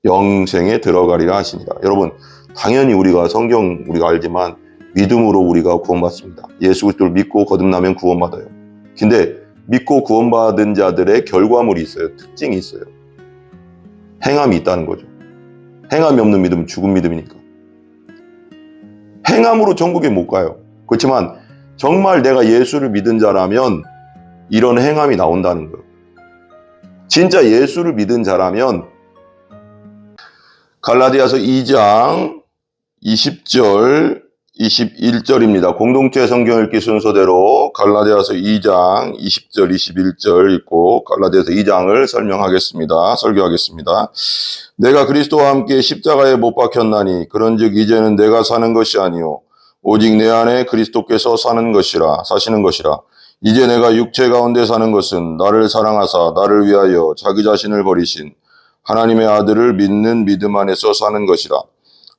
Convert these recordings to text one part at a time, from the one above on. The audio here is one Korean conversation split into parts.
영생에 들어가리라 하시니라. 여러분, 당연히 우리가 성경 우리가 알지만 믿음으로 우리가 구원받습니다. 예수 그리스도를 믿고 거듭나면 구원받아요. 근데 믿고 구원받은 자들의 결과물이 있어요. 특징이 있어요. 행함이 있다는 거죠. 행함이 없는 믿음은 죽은 믿음이니까. 행함으로 천국에 못 가요. 그렇지만 정말 내가 예수를 믿은 자라면 이런 행함이 나온다는 거예요. 진짜 예수를 믿은 자라면 갈라디아서 2장 20절 21절입니다. 공동체 성경 읽기 순서대로 갈라디아서 2장 20절 21절 읽고 갈라디아서 2장을 설교하겠습니다. 내가 그리스도와 함께 십자가에 못 박혔나니 그런즉 이제는 내가 사는 것이 아니요 오직 내 안에 그리스도께서 사시는 것이라. 이제 내가 육체 가운데 사는 것은 나를 사랑하사 나를 위하여 자기 자신을 버리신 하나님의 아들을 믿는 믿음 안에서 사는 것이라.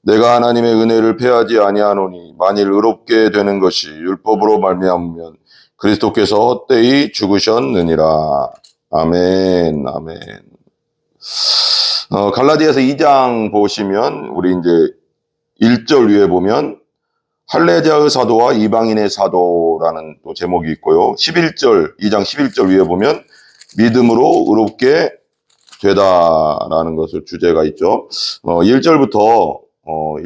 내가 하나님의 은혜를 패하지 아니하노니 만일 의롭게 되는 것이 율법으로 말미암으면 그리스도께서 헛되이 죽으셨느니라. 아멘. 갈라디아서 2장 보시면 우리 이제 1절 위에 보면 할례자의 사도와 이방인의 사도라는 또 제목이 있고요. 2장 11절 위에 보면 믿음으로 의롭게 되다라는 것을 주제가 있죠. 1절부터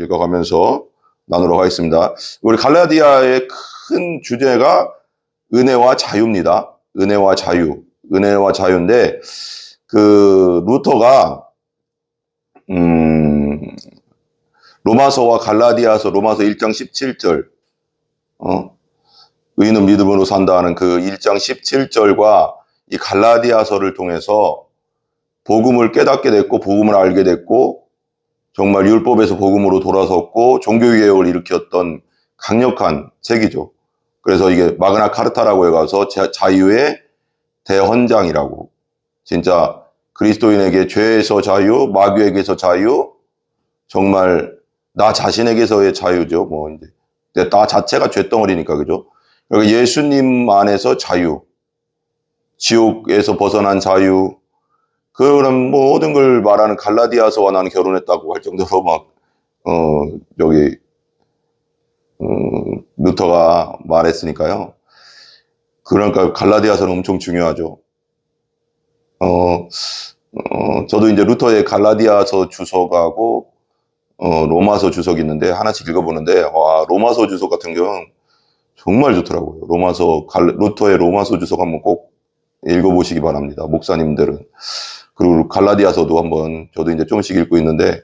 읽어가면서 나누러 가겠습니다. 우리 갈라디아의 큰 주제가 은혜와 자유입니다. 은혜와 자유인데 그 루터가 로마서와 갈라디아서 로마서 1장 17절 의인은 믿음으로 산다는 그 1장 17절과 이 갈라디아서를 통해서 복음을 깨닫게 됐고 복음을 알게 됐고 정말 율법에서 복음으로 돌아섰고 종교개혁을 일으켰던 강력한 책이죠. 그래서 이게 마그나 카르타라고 해가서 자유의 대헌장이라고, 진짜 그리스도인에게 죄에서 자유, 마귀에게서 자유, 정말 나 자신에게서의 자유죠. 뭐 이제 나 자체가 죄덩어리니까, 그죠? 그러니까 예수님 안에서 자유, 지옥에서 벗어난 자유, 그런 모든 걸 말하는 갈라디아서와 나는 결혼했다고 할 정도로 루터가 말했으니까요. 그러니까 갈라디아서는 엄청 중요하죠. 저도 이제 루터의 갈라디아서 주석하고 로마서 주석이 있는데 하나씩 읽어보는데, 와, 로마서 주석 같은 경우는 정말 좋더라고요. 루터의 로마서 주석 한번 꼭 읽어보시기 바랍니다. 목사님들은. 그리고 갈라디아서도 한번 저도 이제 조금씩 읽고 있는데,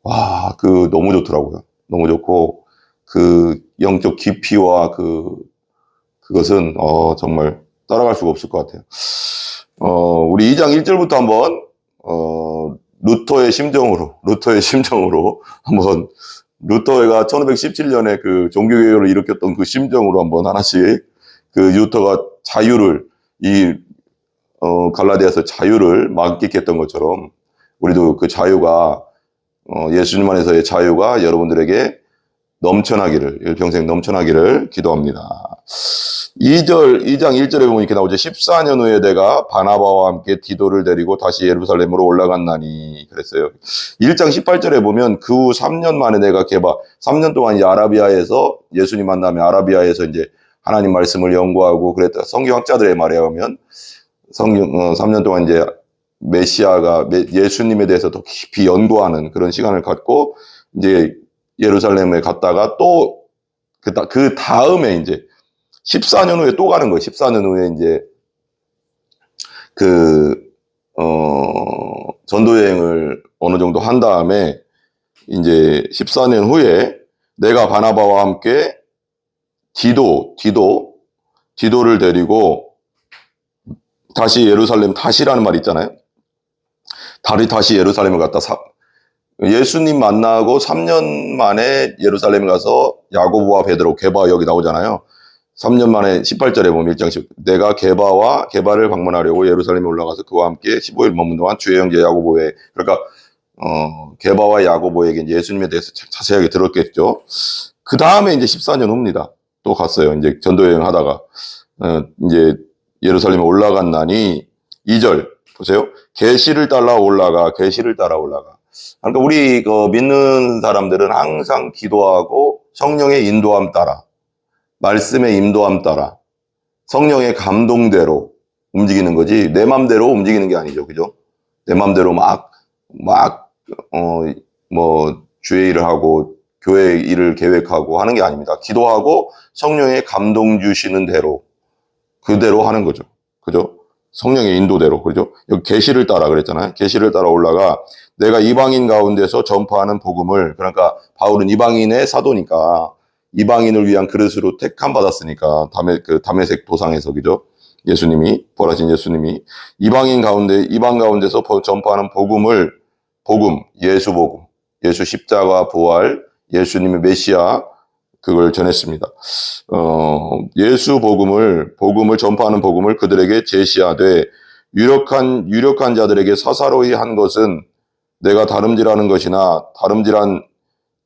와, 너무 좋더라고요. 너무 좋고, 영적 깊이와 그것은, 정말 따라갈 수가 없을 것 같아요. 우리 2장 1절부터 한번, 루터의 심정으로 한번, 루터가 1517년에 그 종교개혁을 일으켰던 그 심정으로 한번 하나씩, 루터가 자유를, 갈라디아서 자유를 만끽했던 것처럼, 우리도 그 자유가, 예수님 안에서의 자유가 여러분들에게 일평생 넘쳐나기를 기도합니다. 2장 1절에 보면 이렇게 나오죠. 14년 후에 내가 바나바와 함께 디도를 데리고 다시 예루살렘으로 올라갔나니, 그랬어요. 1장 18절에 보면 그 후 3년 만에 내가 3년 동안 이제 아라비아에서, 예수님 만나면 아라비아에서 이제 하나님 말씀을 연구하고 그랬다. 성경학자들의 말에 의하면 3년 동안 이제 메시아가 예수님에 대해서 더 깊이 연구하는 그런 시간을 갖고 이제 예루살렘에 갔다가 또 그 다음에 이제 14년 후에 또 가는 거예요. 14년 후에 이제 전도 여행을 어느 정도 한 다음에 이제 14년 후에 내가 바나바와 함께 디도를 데리고 다시 다시라는 말이 있잖아요. 다시 예루살렘을 갔다 예수님 만나고 3년 만에 예루살렘에 가서 야고보와 베드로, 게바 여기 나오잖아요. 3년 만에 18절에 보면 1장 10, 내가 게바를 방문하려고 예루살렘에 올라가서 그와 함께 15일 머문 동안 주의 형제 야고보에, 그러니까 게바와 야고보에게 예수님에 대해서 자세하게 들었겠죠. 그 다음에 이제 14년 후입니다. 또 갔어요. 이제 전도 여행 하다가 이제 예루살렘에 올라갔나니 2절 보세요. 계시를 따라 올라가. 그러니까 우리 그 믿는 사람들은 항상 기도하고 성령의 인도함 따라, 말씀의 인도함 따라, 성령의 감동대로 움직이는 거지, 내 맘대로 움직이는 게 아니죠. 그죠? 내 맘대로 주의 일을 하고, 교회 일을 계획하고 하는 게 아닙니다. 기도하고 성령의 감동 주시는 대로, 그대로 하는 거죠. 그죠? 성령의 인도대로. 그죠? 여기 계시를 따라 그랬잖아요. 계시를 따라 올라가 내가 이방인 가운데서 전파하는 복음을, 그러니까 바울은 이방인의 사도니까, 이방인을 위한 그릇으로 택함 받았으니까, 다메섹 도상에서, 그죠? 예수님이, 부활하신 예수님이 이방 가운데서 전파하는 예수 복음, 예수 십자가 부활, 예수님의 메시아, 그걸 전했습니다. 예수 복음을 전파하는 복음을 그들에게 제시하되, 유력한 자들에게 사사로이 한 것은 내가 다름질하는 것이나 다름질한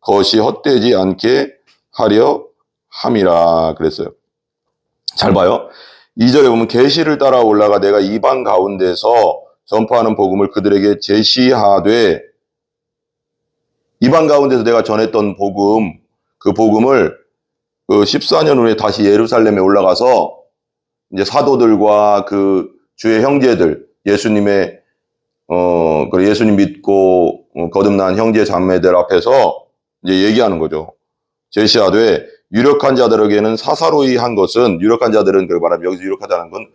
것이 헛되지 않게 하려 함이라 그랬어요. 잘 봐요. 2절에 보면 계시를 따라 올라가 내가 이방 가운데서 전파하는 복음을 그들에게 제시하되, 이방 가운데서 내가 전했던 복음, 그 복음을 14년 후에 다시 예루살렘에 올라가서 이제 사도들과 그 주의 형제들, 예수님의 예수님 믿고 거듭난 형제 자매들 앞에서 이제 얘기하는 거죠. 제시하되 유력한 자들에게는 사사로이 한 것은, 유력한 자들은 그 말하면 여기서 유력하다는 건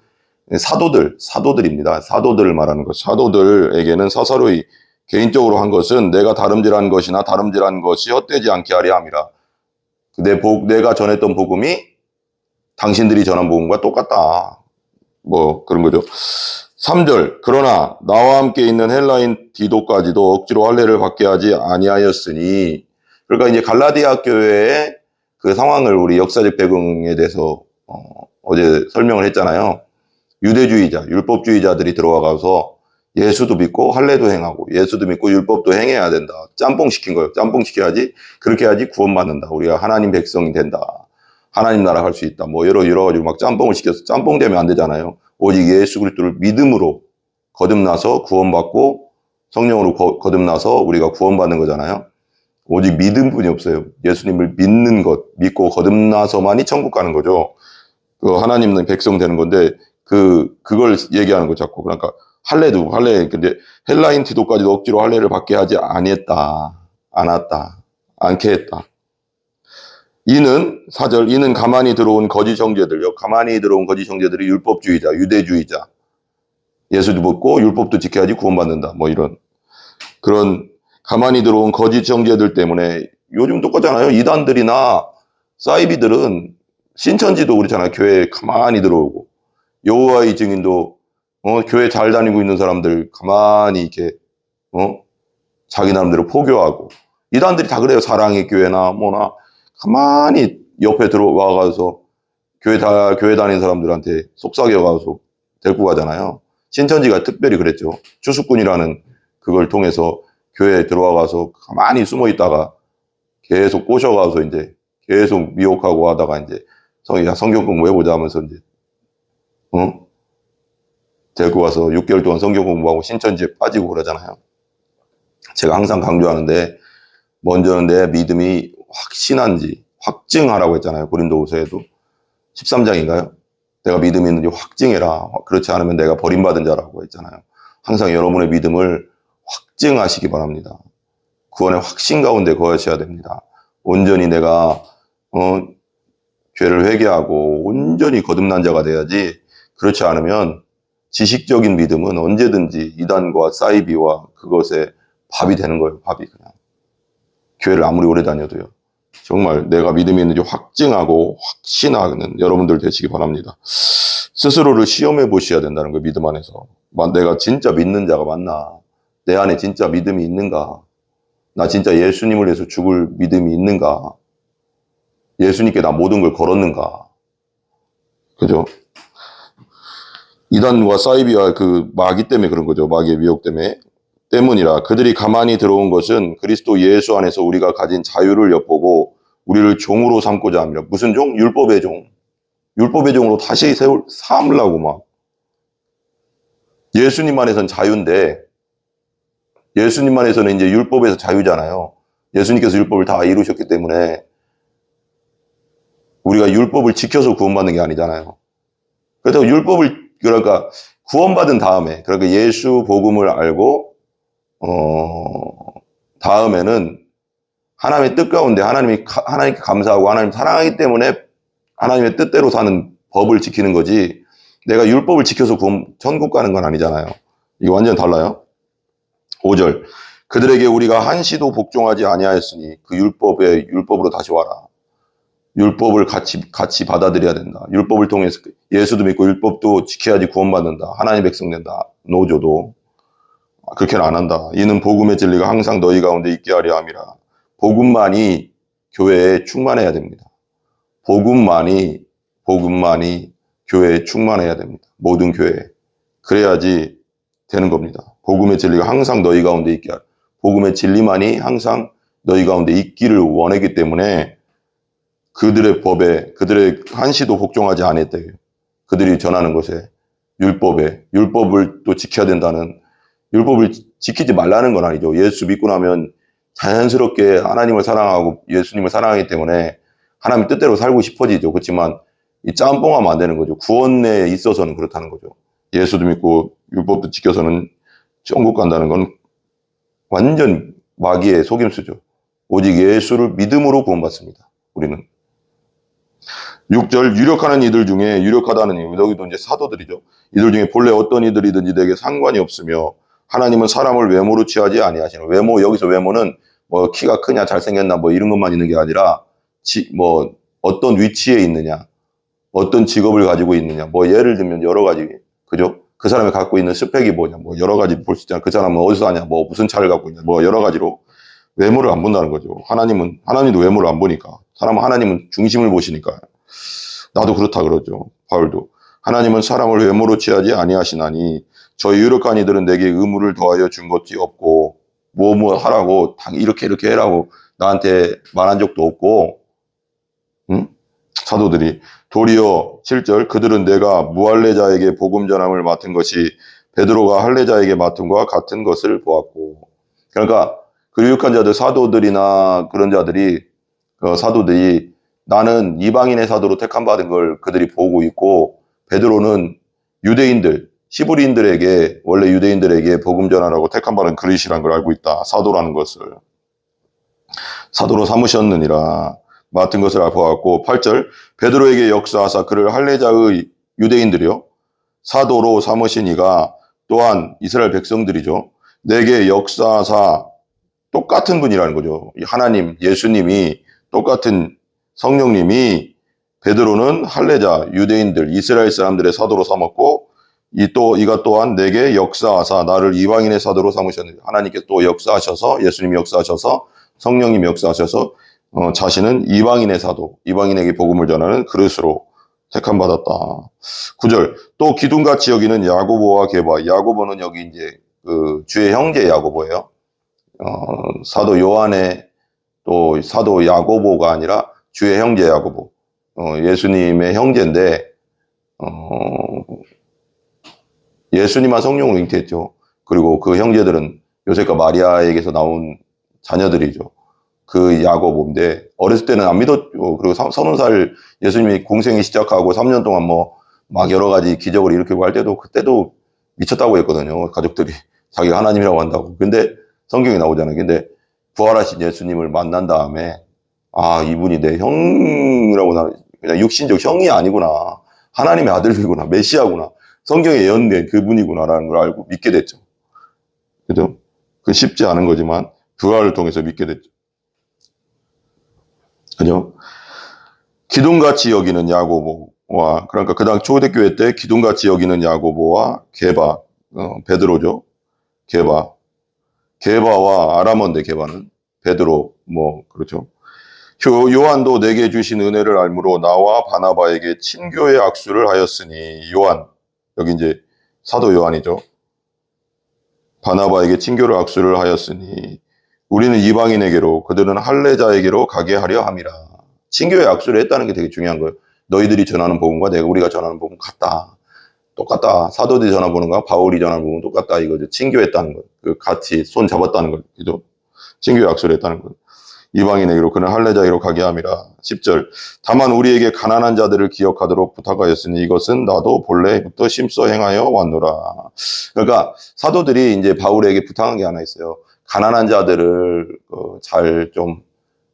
사도들입니다. 사도들을 말하는 것. 사도들에게는 사사로이 개인적으로 한 것은 내가 다름질한 것이나 다름질한 것이 헛되지 않게 하려 함이라. 내가 전했던 복음이 당신들이 전한 복음과 똑같다. 뭐 그런 거죠. 3절, 그러나 나와 함께 있는 헬라인 디도까지도 억지로 할례를 받게 하지 아니하였으니. 그러니까 이제 갈라디아 교회의 그 상황을, 우리 역사적 배경에 대해서 어제 설명을 했잖아요. 유대주의자, 율법주의자들이 들어와가서 예수도 믿고 할례도 행하고, 예수도 믿고 율법도 행해야 된다. 짬뽕 시킨 거예요. 짬뽕 시켜야지, 그렇게 해야지 구원받는다. 우리가 하나님 백성이 된다. 하나님 나라 갈 수 있다. 뭐 여러 가지고 막 짬뽕을 시켜서, 짬뽕 되면 안 되잖아요. 오직 예수 그리스도를 믿음으로 거듭나서 구원받고, 성령으로 거듭나서 우리가 구원받는 거잖아요. 오직 믿음뿐이 없어요. 예수님을 믿는 것, 믿고 거듭나서만이 천국 가는 거죠. 하나님은 백성 되는 건데, 그걸 얘기하는 거 자꾸. 그러니까 근데 헬라인 디도까지도 억지로 할례를 받게 하지 않게 했다. 4절, 이는 가만히 들어온 거짓 형제들이 율법주의자, 유대주의자, 예수도 믿고 율법도 지켜야지 구원받는다. 뭐 이런, 그런 가만히 들어온 거짓 형제들 때문에, 요즘 똑같잖아요. 이단들이나 사이비들은 신천지도 그렇잖아요. 교회에 가만히 들어오고, 여호와의 증인도 교회 잘 다니고 있는 사람들 가만히 이렇게 자기 나름대로 포교하고, 이단들이 다 그래요. 사랑의 교회나 뭐나 가만히 옆에 들어와가서 교회 다니는 사람들한테 속삭여가서 데리고 가잖아요. 신천지가 특별히 그랬죠. 추수꾼이라는 그걸 통해서 교회에 들어와가서 가만히 숨어 있다가 계속 꼬셔가서 이제 계속 미혹하고 하다가 이제 성경 공부해보자 하면서 이제 데리고 와서 6개월 동안 성경 공부하고 신천지에 빠지고 그러잖아요. 제가 항상 강조하는데, 먼저는 내 믿음이 확신한지 확증하라고 했잖아요. 고린도후서에도 13장인가요? 내가 믿음이 있는지 확증해라. 그렇지 않으면 내가 버림받은 자라고 했잖아요. 항상 여러분의 믿음을 확증하시기 바랍니다. 구원의 확신 가운데 거하셔야 됩니다. 온전히 내가 죄를 회개하고 온전히 거듭난 자가 돼야지, 그렇지 않으면 지식적인 믿음은 언제든지 이단과 사이비와 그것에 밥이 되는 거예요. 밥이 그냥. 교회를 아무리 오래 다녀도요. 정말 내가 믿음이 있는지 확증하고 확신하는 여러분들 되시기 바랍니다. 스스로를 시험해 보셔야 된다는 거예요. 믿음 안에서. 내가 진짜 믿는 자가 맞나? 내 안에 진짜 믿음이 있는가? 나 진짜 예수님을 위해서 죽을 믿음이 있는가? 예수님께 나 모든 걸 걸었는가? 그죠? 이단과 사이비와 그 마귀 때문에 그런 거죠. 마귀의 미혹 때문이라. 그들이 가만히 들어온 것은 그리스도 예수 안에서 우리가 가진 자유를 엿보고 우리를 종으로 삼고자 합니다. 무슨 종? 율법의 종. 율법의 종으로 다시 삼으려고 막. 예수님 안에선 자유인데 예수님만에서는 이제 율법에서 자유잖아요. 예수님께서 율법을 다 이루셨기 때문에 우리가 율법을 지켜서 구원받는 게 아니잖아요. 그렇다고 그러니까 구원받은 다음에, 그러니까 예수 복음을 알고, 다음에는 하나님의 뜻 가운데 하나님께 감사하고 하나님 사랑하기 때문에 하나님의 뜻대로 사는 법을 지키는 거지, 내가 율법을 지켜서 천국 가는 건 아니잖아요. 이거 완전 달라요. 5절. 그들에게 우리가 한시도 복종하지 아니하였으니 그 율법으로 다시 와라. 율법을 같이 받아들여야 된다. 율법을 통해서 예수도 믿고 율법도 지켜야지 구원받는다. 하나님 백성 된다. 노조도 그렇게는 안 한다. 이는 복음의 진리가 항상 너희 가운데 있게 하려 함이라. 복음만이 교회에 충만해야 됩니다. 복음만이 교회에 충만해야 됩니다. 모든 교회에. 그래야지 되는 겁니다. 복음의 진리가 항상 너희 가운데 있게 하라. 복음의 진리만이 항상 너희 가운데 있기를 원하기 때문에 그들의 법에, 그들의 한시도 복종하지 않았대. 그들이 전하는 것에, 율법을 또 지켜야 된다는, 율법을 지키지 말라는 건 아니죠. 예수 믿고 나면 자연스럽게 하나님을 사랑하고 예수님을 사랑하기 때문에 하나님 뜻대로 살고 싶어지죠. 그렇지만 이 짬뽕하면 안 되는 거죠. 구원에 있어서는 그렇다는 거죠. 예수도 믿고 율법도 지켜서는 천국 간다는 건 완전 마귀의 속임수죠. 오직 예수를 믿음으로 구원받습니다. 우리는. 6절. 유력하는 이들 중에, 유력하다는 이유, 여기도 이제 사도들이죠. 이들 중에 본래 어떤 이들이든지 내게 상관이 없으며 하나님은 사람을 외모로 취하지 아니하시는. 여기서 외모는 뭐 키가 크냐 잘생겼나 뭐 이런 것만 있는 게 아니라 뭐 어떤 위치에 있느냐, 어떤 직업을 가지고 있느냐, 뭐 예를 들면 여러 가지, 그죠? 그 사람이 갖고 있는 스펙이 뭐냐, 뭐 여러 가지 볼 수 있잖아. 그 사람은 어디서 사냐, 뭐 무슨 차를 갖고 있냐, 뭐 여러 가지로 외모를 안 본다는 거죠. 하나님도 외모를 안 보니까. 하나님은 중심을 보시니까. 나도 그렇다 그러죠. 바울도. 하나님은 사람을 외모로 취하지 아니하시나니 저희 유력한 이들은 내게 의무를 더하여 준 것이 없고 뭐 하라고 이렇게 해라고 나한테 말한 적도 없고, 응? 사도들이. 도리어 7절. 그들은 내가 무할례자에게 복음 전함을 맡은 것이 베드로가 할례자에게 맡음과 같은 것을 보았고. 그러니까 그 유력한 자들, 사도들이나 그런 자들이, 사도들이 나는 이방인의 사도로 택함받은 걸 그들이 보고 있고, 베드로는 유대인들, 히브리인들에게, 원래 유대인들에게 복음 전하라고 택함받은 그릇이라는 걸 알고 있다. 사도라는 것을. 사도로 삼으셨느니라. 맡은 것을 보았고. 8절. 베드로에게 역사하사 그를 할례자의 유대인들이요 사도로 삼으신 이가 또한 이스라엘 백성들이죠. 내게 역사하사, 똑같은 분이라는 거죠. 하나님, 예수님이, 똑같은 성령님이 베드로는 할례자, 유대인들, 이스라엘 사람들의 사도로 삼았고, 이가 또한 내게 역사하사 나를 이방인의 사도로 삼으셨는데, 하나님께 또 역사하셔서, 예수님이 역사하셔서, 성령님이 역사하셔서 자신은 이방인의 사도, 이방인에게 복음을 전하는 그릇으로 택함받았다. 9절. 또 기둥같이 여기는 야고보와 게바. 야고보는 여기 이제 그 주의 형제 야고보예요. 사도 요한의 또 사도 야고보가 아니라 주의 형제 야고보. 예수님의 형제인데, 예수님만 성령으로 잉태했죠. 그리고 그 형제들은 요셉과 마리아에게서 나온 자녀들이죠. 그 야고보인데, 어렸을 때는 안 믿었죠. 그리고 30살 예수님이 공생이 시작하고 3년 동안 막 여러 가지 기적을 일으키고 할 때도, 그때도 미쳤다고 했거든요. 가족들이. 자기가 하나님이라고 한다고. 근데 성경이 나오잖아요. 근데 부활하신 예수님을 만난 다음에, 아, 이분이 내 형이라고, 그냥 육신적 형이 아니구나. 하나님의 아들이구나. 메시아구나. 성경에 예언된 그분이구나라는 걸 알고 믿게 됐죠. 그죠? 그 쉽지 않은 거지만 부활을 통해서 믿게 됐죠. 그죠? 기둥같이 여기는 야고보와, 그러니까 그 다음 초대교회 때 기둥같이 여기는 야고보와 게바, 베드로죠. 게바와 아람어인데, 게바는 베드로, 그렇죠. 요한도 내게 주신 은혜를 알므로 나와 바나바에게 친교의 악수를 하였으니. 요한, 여기 이제 사도 요한이죠. 바나바에게 친교를 악수를 하였으니 우리는 이방인에게로 그들은 할례자에게로 가게 하려 함이라. 친교의 악수를 했다는 게 되게 중요한 거예요. 너희들이 전하는 복음과 우리가 전하는 복음 같다. 똑같다. 사도들이 전화 보는 거랑 바울이 전화 보면 똑같다. 이거죠. 친교했다는 거. 그 같이 손 잡았다는 거. 그죠? 친교 약속을 했다는 거. 이방인에게로 그는 할례자에게로 가게 함이라. 10절. 다만 우리에게 가난한 자들을 기억하도록 부탁하였으니 이것은 나도 본래부터 심써 행하여 왔노라. 그러니까 사도들이 이제 바울에게 부탁한 게 하나 있어요. 가난한 자들을 잘 좀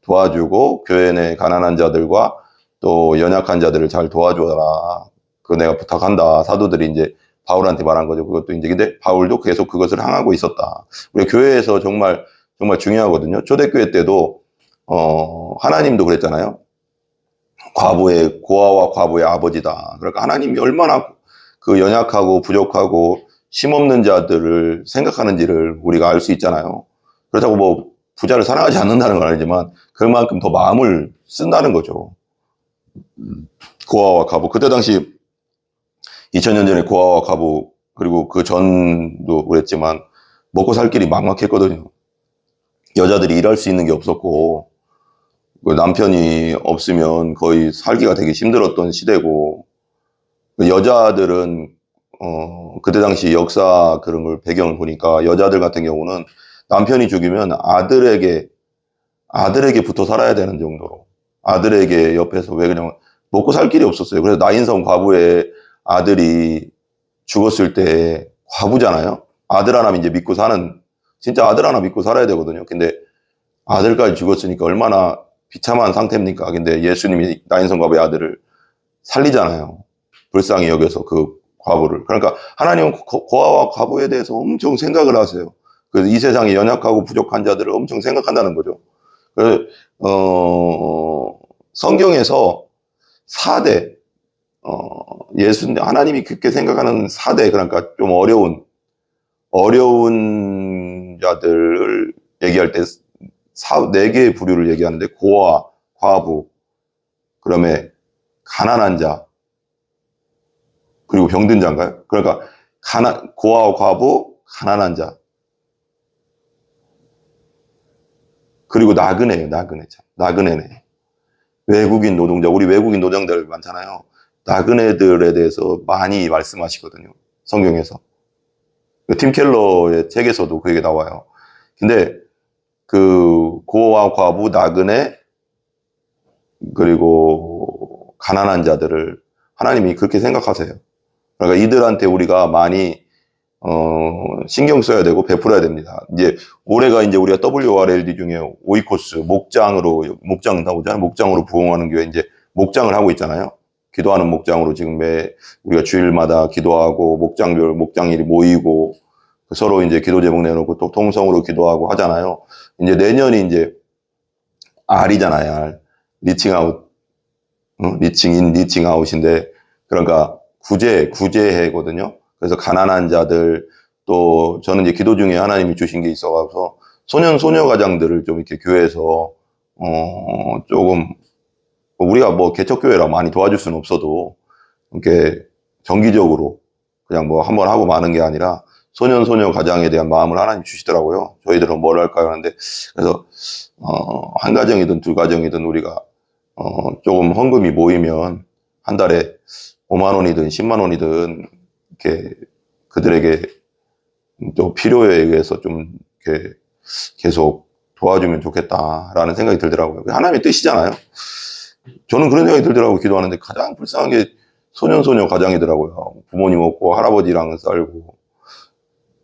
도와주고 교회 내 가난한 자들과 또 연약한 자들을 잘 도와줘라. 그거 내가 부탁한다. 사도들이 이제 바울한테 말한 거죠. 그것도 이제 근데 바울도 계속 그것을 항하고 있었다. 우리 교회에서 정말 중요하거든요. 초대교회 때도 하나님도 그랬잖아요. 고아와 과부의 아버지다. 그러니까 하나님이 얼마나 그 연약하고 부족하고 힘없는 자들을 생각하는지를 우리가 알 수 있잖아요. 그렇다고 뭐 부자를 사랑하지 않는다는 건 아니지만 그만큼 더 마음을 쓴다는 거죠. 고아와 과부. 그때 당시 2000년 전에 고아와 과부 그리고 그 전도 그랬지만 먹고 살 길이 막막했거든요. 여자들이 일할 수 있는 게 없었고 남편이 없으면 거의 살기가 되게 힘들었던 시대고 여자들은 그때 당시 역사 그런 걸 배경을 보니까 여자들 같은 경우는 남편이 죽이면 아들에게 붙어 살아야 되는 정도로 아들에게 옆에서 왜 그냥 먹고 살 길이 없었어요. 그래서 나인성 과부의 아들이 죽었을 때 과부잖아요. 아들 하나 이제 믿고 사는 진짜 아들 하나 믿고 살아야 되거든요. 근데 아들까지 죽었으니까 얼마나 비참한 상태입니까? 근데 예수님이 나인성 과부의 아들을 살리잖아요. 불쌍히 여겨서 그 과부를. 그러니까 하나님은 고아와 과부에 대해서 엄청 생각을 하세요. 그래서 이 세상에 연약하고 부족한 자들을 엄청 생각한다는 거죠. 그래서 성경에서 4대 하나님이 그렇게 생각하는 4대 그러니까 좀 어려운 자들을 얘기할 때 4개의 부류를 얘기하는데 고아, 과부, 그다음에 가난한 자, 그리고 병든 자인가요? 그러니까 고아와 과부, 가난한 자, 그리고 나그네예요. 나그네네. 외국인 노동자, 우리 외국인 노동자들 많잖아요. 나그네들에 대해서 많이 말씀하시거든요. 성경에서. 팀 켈러의 책에서도 그 얘기 나와요. 근데 그 고아, 과부, 나그네 그리고 가난한 자들을 하나님이 그렇게 생각하세요. 그러니까 이들한테 우리가 많이 신경 써야 되고 베풀어야 됩니다. 이제 올해가 이제 우리가 WRLD 중에 오이코스 목장 나오잖아요. 목장으로 부흥하는 교회 이제 목장을 하고 있잖아요. 기도하는 목장으로 지금 우리가 주일마다 기도하고 목장일이 모이고 서로 이제 기도 제목 내놓고 또 통성으로 기도하고 하잖아요. 이제 내년이 이제 R이잖아요. R. 리칭아웃, 리칭아웃인데 그러니까 구제해거든요. 그래서 가난한 자들 또 저는 이제 기도 중에 하나님이 주신 게 있어가서 소녀 가장들을 좀 이렇게 교회에서 조금 우리가 뭐 개척교회라 많이 도와줄 수는 없어도 이렇게 정기적으로 그냥 뭐 한번 하고 마는 게 아니라 소녀 가장에 대한 마음을 하나님 주시더라고요. 저희들은 뭘 할까요? 하는데 그래서 한 가정이든 두 가정이든 우리가 조금 헌금이 모이면 한 달에 5만 원이든 10만 원이든 이렇게 그들에게 또 필요에 의해서 좀 이렇게 계속 도와주면 좋겠다라는 생각이 들더라고요. 하나님의 뜻이잖아요. 저는 그런 생각이 들더라고요. 기도하는데 가장 불쌍한 게 소녀 가장이더라고요. 부모님 없고 할아버지랑 살고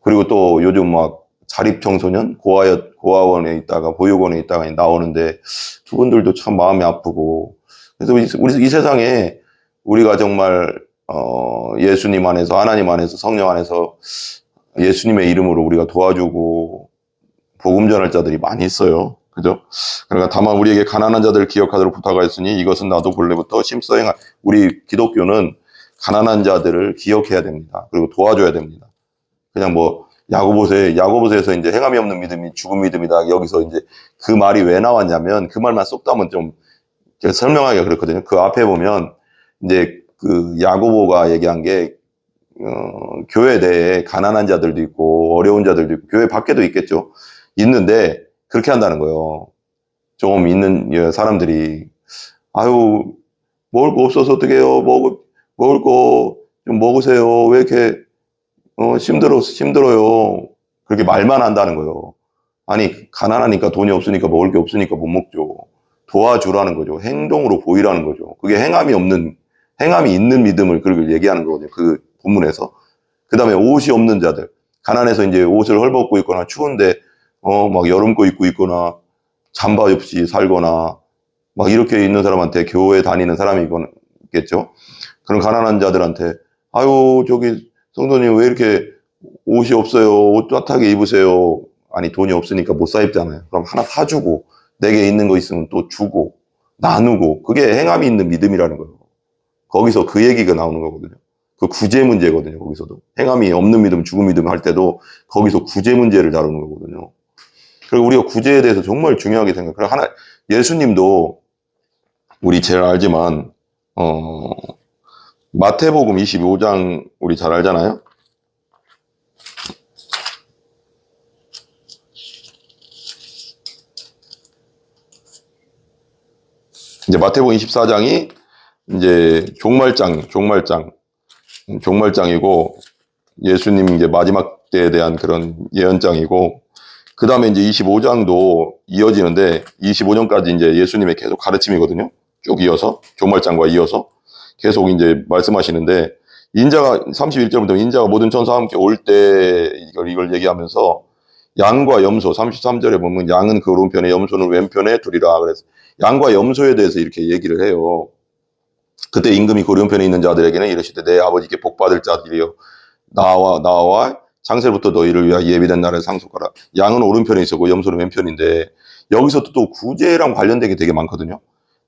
그리고 또 요즘 막 자립 청소년 고아원에 있다가 보육원에 있다가 나오는데 그분들도 참 마음이 아프고 그래서 우리 이 세상에 우리가 정말 예수님 안에서 하나님 안에서 성령 안에서 예수님의 이름으로 우리가 도와주고 복음 전할 자들이 많이 있어요. 그죠? 그러니까 다만 우리에게 가난한 자들을 기억하도록 부탁하였으니 이것은 나도 본래부터 심써 행한 우리 기독교는 가난한 자들을 기억해야 됩니다. 그리고 도와줘야 됩니다. 그냥 뭐 야고보서에서 이제 행함이 없는 믿음이 죽은 믿음이다. 여기서 이제 그 말이 왜 나왔냐면 그 말만 쏙 따면 좀 제가 설명하기가 그렇거든요. 그 앞에 보면 이제 그 야고보가 얘기한 게 교회 내에 가난한 자들도 있고 어려운 자들도 있고 교회 밖에도 있겠죠. 있는데 그렇게 한다는 거예요. 좀 있는 사람들이 아유 먹을 거 없어서 어떻게 해요. 먹을 거 좀 먹으세요. 왜 이렇게 힘들어요. 그렇게 말만 한다는 거예요. 아니, 가난하니까 돈이 없으니까 먹을 게 없으니까 못 먹죠. 도와주라는 거죠. 행동으로 보이라는 거죠. 그게 행함이 있는 믿음을 그걸 얘기하는 거거든요. 그 본문에서. 그 다음에 옷이 없는 자들. 가난해서 이제 옷을 헐벗고 있거나 추운데, 막 여름거 입고 있거나, 잠바 없이 살거나, 막 이렇게 있는 사람한테 교회 다니는 사람이겠죠. 그런 가난한 자들한테, 아유, 저기, 성도님 왜 이렇게 옷이 없어요? 옷 따뜻하게 입으세요. 아니, 돈이 없으니까 못 사 입잖아요. 그럼 하나 사주고, 내게 있는 거 있으면 또 주고, 나누고, 그게 행함이 있는 믿음이라는 거예요. 거기서 그 얘기가 나오는 거거든요. 그 구제 문제거든요, 거기서도. 행함이 없는 믿음, 죽은 믿음 할 때도 거기서 구제 문제를 다루는 거거든요. 그리고 우리가 구제에 대해서 정말 중요하게 생각해요. 예수님도 우리 제일 알지만, 마태복음 25장 우리 잘 알잖아요? 이제 마태복음 24장이 이제 종말장이고 예수님 이제 마지막 때에 대한 그런 예언장이고 그 다음에 이제 25장도 이어지는데 25장까지 이제 예수님의 계속 가르침이거든요. 쭉 이어서 종말장과 이어서 계속 이제 말씀하시는데 인자가 31절부터 인자가 모든 천사와 함께 올 때 이걸 얘기하면서 양과 염소 33절에 보면 양은 그 오른편에 염소는 왼편에 두리라 그래서 양과 염소에 대해서 이렇게 얘기를 해요. 그때 임금이 그 오른편에 있는 자들에게는 이르시되 내 아버지께 복받을 자들이여 나와 창세부터 너희를 위하여 예비된 날에 상속하라. 양은 오른편에 있었고 염소는 왼편인데 여기서 또 구제랑 관련된 게 되게 많거든요.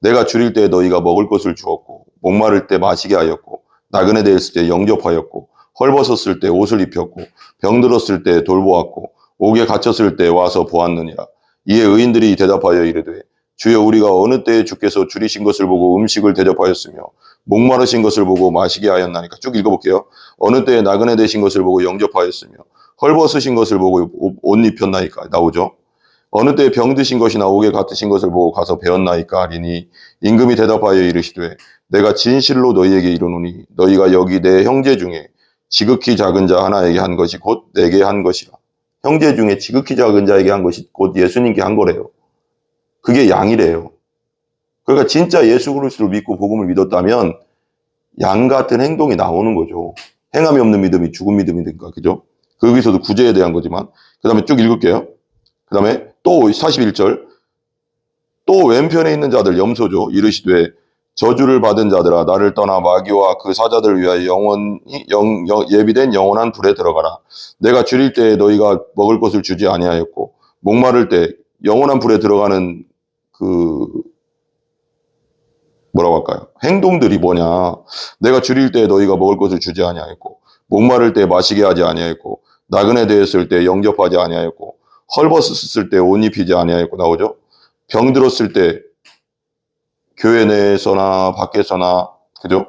내가 줄일 때 너희가 먹을 것을 주었고 목마를 때 마시게 하였고 나그네 되었을 때 영접하였고 헐벗었을 때 옷을 입혔고 병들었을 때 돌보았고 옥에 갇혔을 때 와서 보았느니라. 이에 의인들이 대답하여 이르되 주여 우리가 어느 때에 주께서 줄이신 것을 보고 음식을 대접하였으며 목마르신 것을 보고 마시게 하였나니까. 쭉 읽어볼게요. 어느 때에 나그네 되신 것을 보고 영접하였으며 헐벗으신 것을 보고 옷 입혔나이까. 나오죠. 어느 때에 병드신 것이나 옥에 갇히신 것을 보고 가서 배웠나이까 하리니 임금이 대답하여 이르시되 내가 진실로 너희에게 이르노니 너희가 여기 내 형제 중에 지극히 작은 자 하나에게 한 것이 곧 내게 한 것이라. 형제 중에 지극히 작은 자에게 한 것이 곧 예수님께 한 거래요. 그게 양이래요. 그러니까 진짜 예수 그리스도를 믿고 복음을 믿었다면 양 같은 행동이 나오는 거죠. 행함이 없는 믿음이 죽은 믿음이니까, 그죠? 거기서도 구제에 대한 거지만. 그 다음에 쭉 읽을게요. 그 다음에 또 41절. 또 왼편에 있는 자들 염소죠. 이르시되 저주를 받은 자들아 나를 떠나 마귀와 그 사자들을 위하여 예비된 영원한 불에 들어가라. 내가 줄일 때 너희가 먹을 것을 주지 아니하였고 목마를 때 영원한 불에 들어가는 뭐라고 할까요? 행동들이 뭐냐? 내가 줄일 때 너희가 먹을 것을 주지 아니하였고 목마를 때 마시게 하지 아니하였고 나그네 되었을 때 영접하지 아니하였고 헐벗었을 때 옷 입히지 아니하였고 나오죠? 병들었을 때 교회 내에서나 밖에서나 그죠?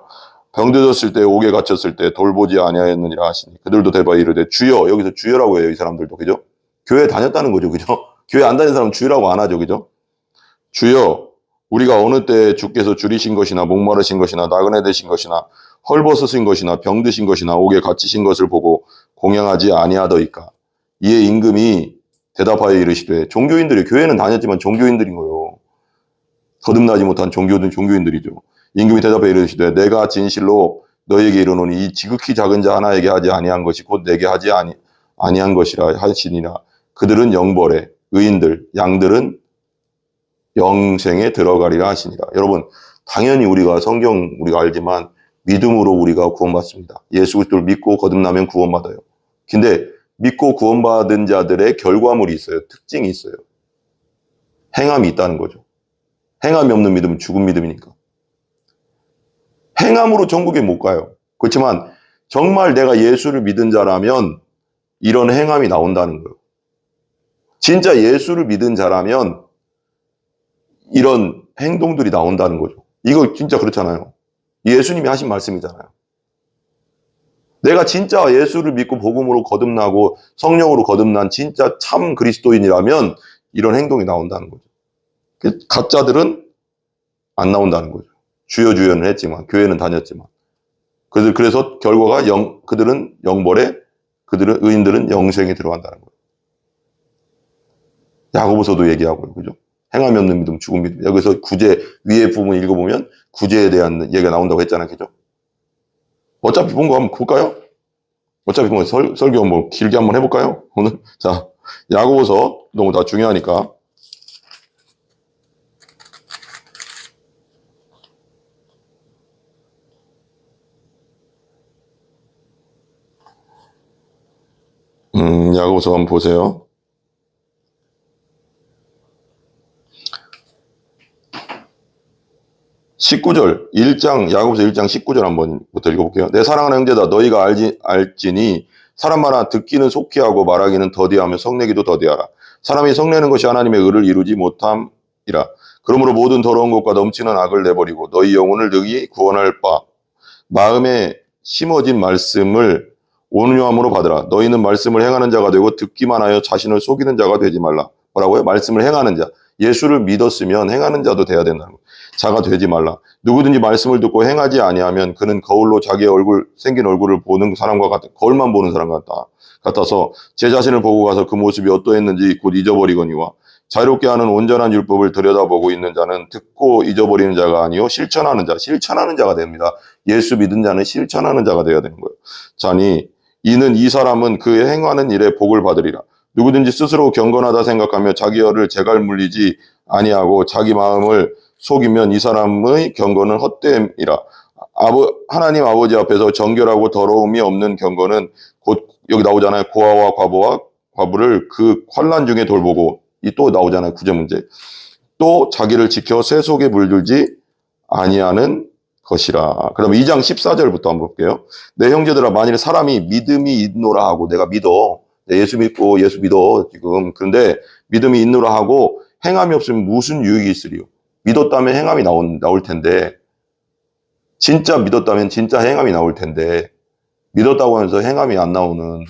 병들었을 때 옥에 갇혔을 때 돌보지 아니하였느니라 하시니 그들도 대답하여 이르되 주여. 여기서 주여라고 해요. 이 사람들도 그죠? 교회 다녔다는 거죠. 그죠? 교회 안 다니는 사람은 주여라고 안 하죠. 그죠? 주여 우리가 어느 때 주께서 줄이신 것이나 목마르신 것이나 나그네 되신 것이나 헐벗으신 것이나 병드신 것이나 옥에 갇히신 것을 보고 공양하지 아니하더이까. 이에 임금이 대답하여 이르시되 종교인들이 교회는 다녔지만 종교인들인 거예요. 거듭나지 못한 종교인들이죠. 임금이 대답하여 이르시되 내가 진실로 너희에게 이르노니 이 지극히 작은 자 하나에게 하지 아니한 것이 곧 내게 하지 아니한 것이라 하시니라. 그들은 영벌에 의인들 양들은 영생에 들어가리라 하시니라. 여러분 당연히 우리가 성경 우리가 알지만 믿음으로 우리가 구원받습니다. 예수 그리스도를 믿고 거듭나면 구원받아요. 근데 믿고 구원받은 자들의 결과물이 있어요. 특징이 있어요. 행함이 있다는 거죠. 행함이 없는 믿음은 죽은 믿음이니까. 행함으로 천국에 못 가요. 그렇지만 정말 내가 예수를 믿은 자라면 이런 행함이 나온다는 거예요. 진짜 예수를 믿은 자라면 이런 행동들이 나온다는 거죠. 이거 진짜 그렇잖아요. 예수님이 하신 말씀이잖아요. 내가 진짜 예수를 믿고 복음으로 거듭나고 성령으로 거듭난 진짜 참 그리스도인이라면 이런 행동이 나온다는 거죠. 가짜들은 안 나온다는 거죠. 주여 주여는 했지만 교회는 다녔지만 그래서 결과가 그들은 영벌에, 의인들은 영생에 들어간다는 거예요. 야고보서도 얘기하고요. 그죠? 행함이 없는 믿음, 죽은 믿음. 여기서 구제, 위에 부분 읽어보면 구제에 대한 얘기가 나온다고 했잖아요. 그죠? 어차피 본 거 한번 볼까요? 어차피 뭐 설교 뭐 길게 한번 해볼까요? 오늘? 자, 야고보서 너무 다 중요하니까. 야고보서 한번 보세요. 야고보서 1장 19절 한번부터 읽어볼게요. 내 사랑하는 형제다, 너희가 알지니 사람마다 듣기는 속히 하고 말하기는 더디하며 성내기도 더디하라. 사람이 성내는 것이 하나님의 의를 이루지 못함이라. 그러므로 모든 더러운 것과 넘치는 악을 내버리고 너희 영혼을 능히 구원할 바 마음에 심어진 말씀을 온유함으로 받으라. 너희는 말씀을 행하는 자가 되고 듣기만 하여 자신을 속이는 자가 되지 말라. 뭐라고요? 말씀을 행하는 자. 예수를 믿었으면 행하는 자도 돼야 된다는 거예요. 자가 되지 말라. 누구든지 말씀을 듣고 행하지 아니하면 그는 거울로 자기의 생긴 얼굴을 보는 사람과 같다. 거울만 보는 사람 같아서 제 자신을 보고 가서 그 모습이 어떠했는지 곧 잊어버리거니와 자유롭게 하는 온전한 율법을 들여다보고 있는 자는 듣고 잊어버리는 자가 아니요 실천하는 자가 됩니다. 예수 믿은 자는 실천하는 자가 되어야 되는 거예요. 자니 이는 이 사람은 그 행하는 일에 복을 받으리라. 누구든지 스스로 경건하다 생각하며 자기 혀를 재갈 물리지 아니하고 자기 마음을 속이면 이 사람의 경건은 헛됨이라. 하나님 아버지 앞에서 정결하고 더러움이 없는 경건은 곧 여기 나오잖아요. 고아와 과부를 그 환난 중에 돌보고, 이 또 나오잖아요. 구제 문제. 또 자기를 지켜 새 속에 물들지 아니하는 것이라. 그 다음에 2장 14절부터 한번 볼게요. 내 형제들아, 만일 사람이 믿음이 있노라 하고, 내가 믿어. 예수 믿어, 지금. 그런데 믿음이 있노라 하고 행함이 없으면 무슨 유익이 있으리요? 믿었다면 행함이 나올 텐데, 진짜 믿었다면 진짜 행함이 나올 텐데, 믿었다고 하면서 행함이 안 나오는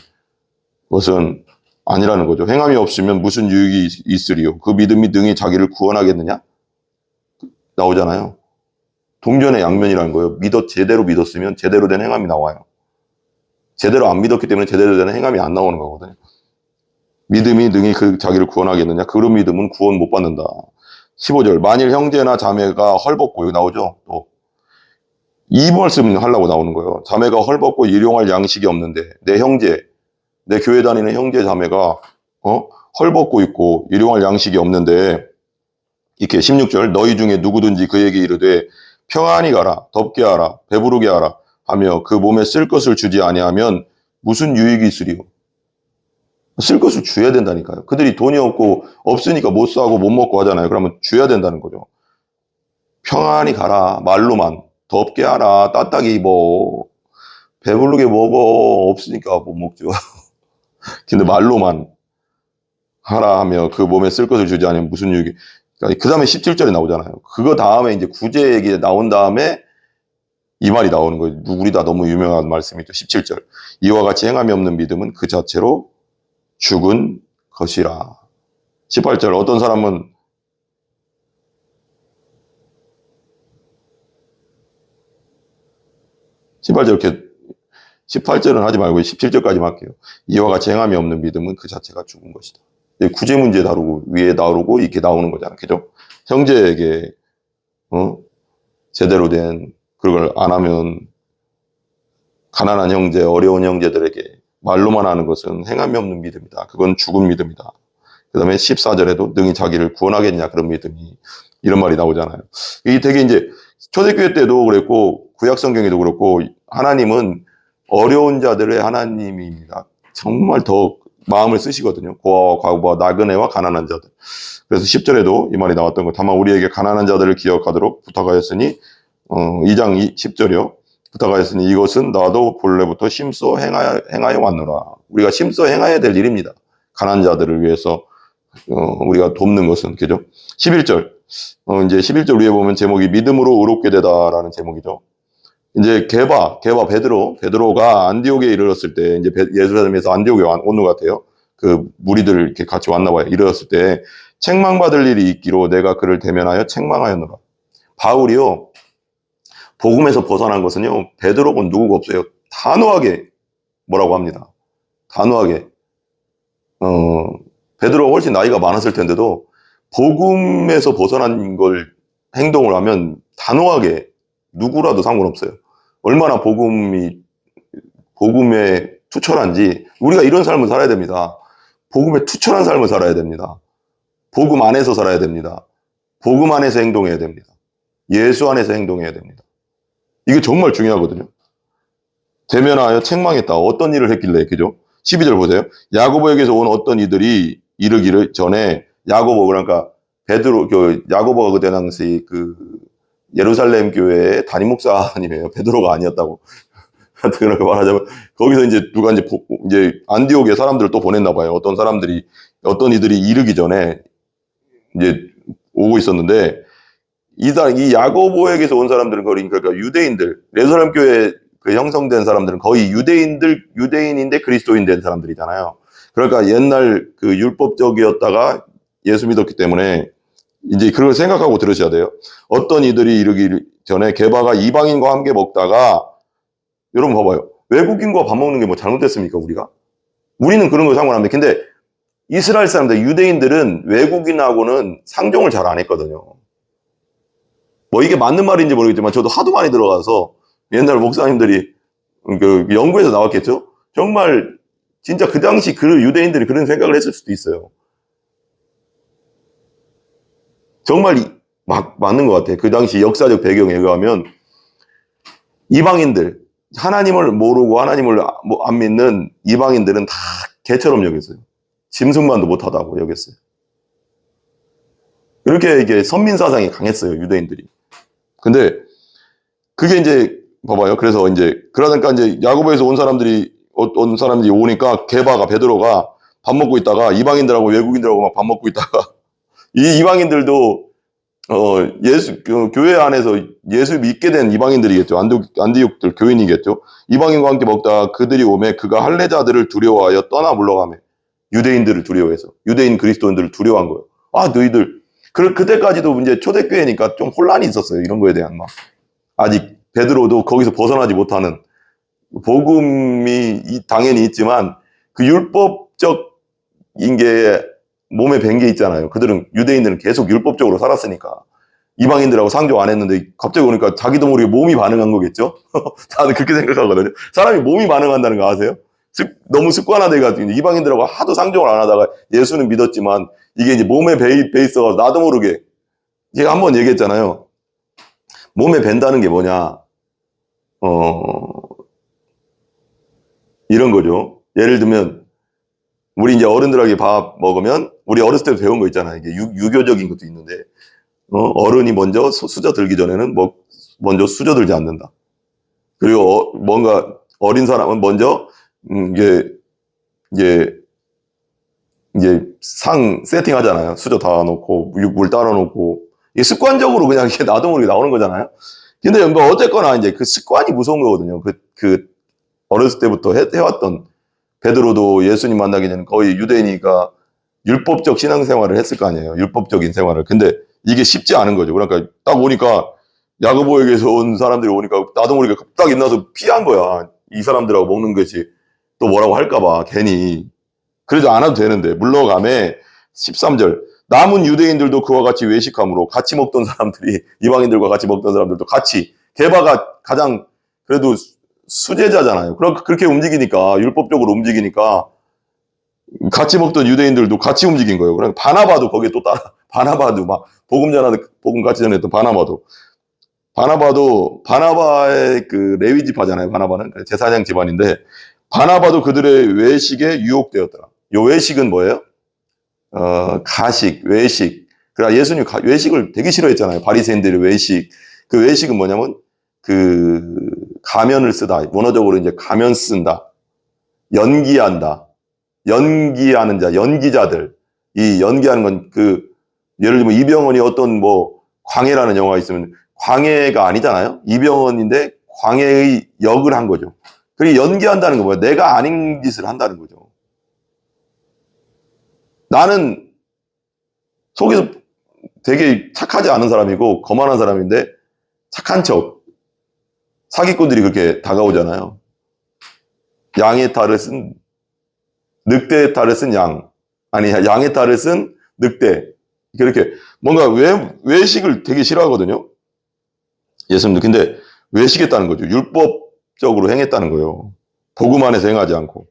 것은 아니라는 거죠. 행함이 없으면 무슨 유익이 있으리요? 그 믿음이 능히 자기를 구원하겠느냐? 나오잖아요. 동전의 양면이라는 거예요. 제대로 믿었으면 제대로 된 행함이 나와요. 제대로 안 믿었기 때문에 제대로 된 행함이 안 나오는 거거든요. 믿음이 능히 자기를 구원하겠느냐? 그런 믿음은 구원 못 받는다. 15절. 만일 형제나 자매가 헐벗고, 여기 나오죠? 또. 이 말씀 하려고 나오는 거예요. 자매가 헐벗고 일용할 양식이 없는데, 내 교회 다니는 형제 자매가, 헐벗고 있고, 일용할 양식이 없는데, 이렇게 16절. 너희 중에 누구든지 그에게 이르되, 평안히 가라, 덥게 하라, 배부르게 하라, 하며 그 몸에 쓸 것을 주지 아니하면 무슨 유익이 있으리요? 쓸 것을 줘야 된다니까요. 그들이 돈이 없으니까 못 사고 못 먹고 하잖아요. 그러면 줘야 된다는 거죠. 평안히 가라, 말로만. 덥게 하라, 따뜻하게 입어. 배부르게 먹어. 없으니까 못 먹죠. 근데 말로만 하라 하며 그 몸에 쓸 것을 주지 않으면 무슨 유익이. 그 다음에 17절에 나오잖아요. 그거 다음에 이제 구제 얘기 나온 다음에 이 말이 나오는 거예요. 우리 다 너무 유명한 말씀이죠. 17절. 이와 같이 행함이 없는 믿음은 그 자체로 죽은 것이라. 18절. 어떤 사람은 18절은 하지 말고 17절까지만 할게요. 이와 같이 행함이 없는 믿음은 그 자체가 죽은 것이다. 구제 문제 위에 다루고 이렇게 나오는 거잖아요. 그죠? 형제에게, 제대로 된 그걸 안 하면 가난한 형제, 어려운 형제들에게 말로만 하는 것은 행함이 없는 믿음이다. 그건 죽은 믿음이다. 그 다음에 14절에도 능히 자기를 구원하겠냐, 그런 믿음이. 이런 말이 나오잖아요. 이게 되게 이제 초대교회 때도 그랬고, 구약성경에도 그렇고, 하나님은 어려운 자들의 하나님입니다. 정말 더 마음을 쓰시거든요. 고아와 과부와 나그네와 가난한 자들. 그래서 10절에도 이 말이 나왔던 거. 다만 우리에게 가난한 자들을 기억하도록 부탁하였으니 2장 10절이요. 부탁하였으니 이것은 나도 본래부터 심써 행하여 왔노라. 우리가 심써 행해야 될 일입니다. 가난한 자들을 위해서 우리가 돕는 것은. 그죠? 11절. 이제 11절 위에 보면 제목이 믿음으로 의롭게 되다라는 제목이죠. 이제 베드로가 안디옥에 이르렀을 때, 이제 예루살렘에서 안디옥에 온 것 같아요. 그 무리들 이렇게 같이 왔나 봐요. 이르렀을 때 책망받을 일이 있기로 내가 그를 대면하여 책망하였노라. 바울이요, 복음에서 벗어난 것은요, 베드로는 누구가 없어요. 단호하게 뭐라고 합니다. 단호하게. 베드로가 훨씬 나이가 많았을 텐데도 복음에서 벗어난 걸 행동을 하면 단호하게 누구라도 상관없어요. 얼마나 복음에 투철한지 우리가 이런 삶을 살아야 됩니다. 복음에 투철한 삶을 살아야 됩니다. 복음 안에서 살아야 됩니다. 복음 안에서 행동해야 됩니다. 예수 안에서 행동해야 됩니다. 이게 정말 중요하거든요. 대면하여 책망했다. 어떤 일을 했길래, 그죠? 12절 보세요. 야고보에게서 온 어떤 이들이 이르기를 전에 야고보, 그러니까 베드로, 야고보가 그때 당시 예루살렘 교회의 담임 목사님이에요. 베드로가 아니었다고. 그렇게 말하자면, 거기서 이제 누가 이제 안디옥에 사람들을 또 보냈나 봐요. 어떤 이들이 이르기 전에 이제 오고 있었는데, 이 야고보에게서 온 사람들은 그러니까 유대인들, 예루살렘 교회 형성된 사람들은 거의 유대인인데 그리스도인 된 사람들이잖아요. 그러니까 옛날 율법적이었다가 예수 믿었기 때문에 이제 그걸 생각하고 들으셔야 돼요. 어떤 이들이 이르기 전에 게바가 이방인과 함께 먹다가, 여러분 봐봐요. 외국인과 밥 먹는 게 뭐 잘못됐습니까, 우리가? 우리는 그런 거 상관없는데, 근데 이스라엘 사람들, 유대인들은 외국인하고는 상종을 잘 안 했거든요. 뭐 이게 맞는 말인지 모르겠지만 저도 하도 많이 들어가서 옛날 목사님들이 연구에서 나왔겠죠? 정말 진짜 그 당시 유대인들이 그런 생각을 했을 수도 있어요. 정말 맞는 것 같아요. 그 당시 역사적 배경에 의하면 이방인들, 하나님을 모르고 하나님을 안 믿는 이방인들은 다 개처럼 여겼어요. 짐승만도 못하다고 여겼어요. 이렇게 이게 선민 사상이 강했어요, 유대인들이. 근데 그게 이제 봐봐요. 그래서 이제 그러니까 이제 야고보에서 온 사람들이 오니까 베드로가 밥 먹고 있다가 이방인들하고 외국인들하고 막 밥 먹고 있다가 이 이방인들도 교회 안에서 예수 믿게 된 이방인들이겠죠. 안디옥들 교인이겠죠. 이방인과 함께 먹다가 그들이 오매 그가 할례자들을 두려워하여 떠나 물러가매. 유대인들을 두려워해서 유대인 그리스도인들을 두려워한 거예요. 아, 너희들 그때까지도 이제 초대교회니까 좀 혼란이 있었어요. 이런 거에 대한 아직 베드로도 거기서 벗어나지 못하는, 복음이 당연히 있지만 그 율법적인 게 몸에 밴 게 있잖아요. 유대인들은 계속 율법적으로 살았으니까 이방인들하고 상종 안 했는데 갑자기 오니까 자기도 모르게 몸이 반응한 거겠죠. 다들 그렇게 생각하거든요. 사람이 몸이 반응한다는 거 아세요? 너무 습관화돼가지고 이방인들하고 하도 상종을 안 하다가 예수는 믿었지만 이게 이제 몸에 배 있어가지고 나도 모르게, 제가 한번 얘기했잖아요. 몸에 밴다는 게 뭐냐? 이런 거죠. 예를 들면 우리 이제 어른들에게 밥 먹으면 우리 어렸을 때 배운 거 있잖아요. 이게 유교적인 것도 있는데 어른이 먼저 수저 들기 전에는 먼저 수저 들지 않는다. 그리고 뭔가 어린 사람은 먼저 이제 상 세팅하잖아요. 수저 다 놓고 물 따라 놓고, 이게 습관적으로 그냥 이렇게 나도 모르게 나오는 거잖아요. 근데 뭐 어쨌거나 이제 그 습관이 무서운 거거든요. 어렸을 때부터 해왔던, 베드로도 예수님 만나기 전에 거의 유대인이니까 율법적 신앙생활을 했을 거 아니에요. 율법적인 생활을. 근데 이게 쉽지 않은 거죠. 그러니까 딱 오니까 야고보에게서 온 사람들이 오니까 나도 모르게 딱 일어나서 피한 거야. 이 사람들하고 먹는 것이 또 뭐라고 할까봐 괜히. 그래도 안 와도 되는데 물러가매. 13절 남은 유대인들도 그와 같이 외식함으로 같이 먹던 사람들이, 이방인들과 같이 먹던 사람들도 같이, 게바가 가장 그래도 수제자잖아요. 그렇게 움직이니까, 율법적으로 움직이니까 같이 먹던 유대인들도 같이 움직인 거예요. 그러니까 바나바도 거기에 또 따라, 바나바도 막 복음 같이 전했던 바나바의 레위 지파잖아요. 바나바는 제사장 집안인데 바나바도 그들의 외식에 유혹되었더라. 요 외식은 뭐예요? 가식, 외식. 그러니까 예수님 외식을 되게 싫어했잖아요. 바리새인들의 외식. 그 외식은 뭐냐면 가면을 쓰다. 원어적으로 이제 가면 쓴다. 연기한다. 연기하는 자, 연기자들. 이 연기하는 건 예를 들면 이병헌이 어떤 광해라는 영화가 있으면 광해가 아니잖아요. 이병헌인데 광해의 역을 한 거죠. 그리고 연기한다는 건 뭐야? 내가 아닌 짓을 한다는 거죠. 나는 속에서 되게 착하지 않은 사람이고 거만한 사람인데 착한 척, 사기꾼들이 그렇게 다가오잖아요. 양의 탈을 쓴, 늑대의 탈을 쓴 양. 아니, 양의 탈을 쓴 늑대. 그렇게 뭔가 외식을 되게 싫어하거든요. 예수님도. 근데 외식했다는 거죠. 율법적으로 행했다는 거예요. 복음 안에서 행하지 않고.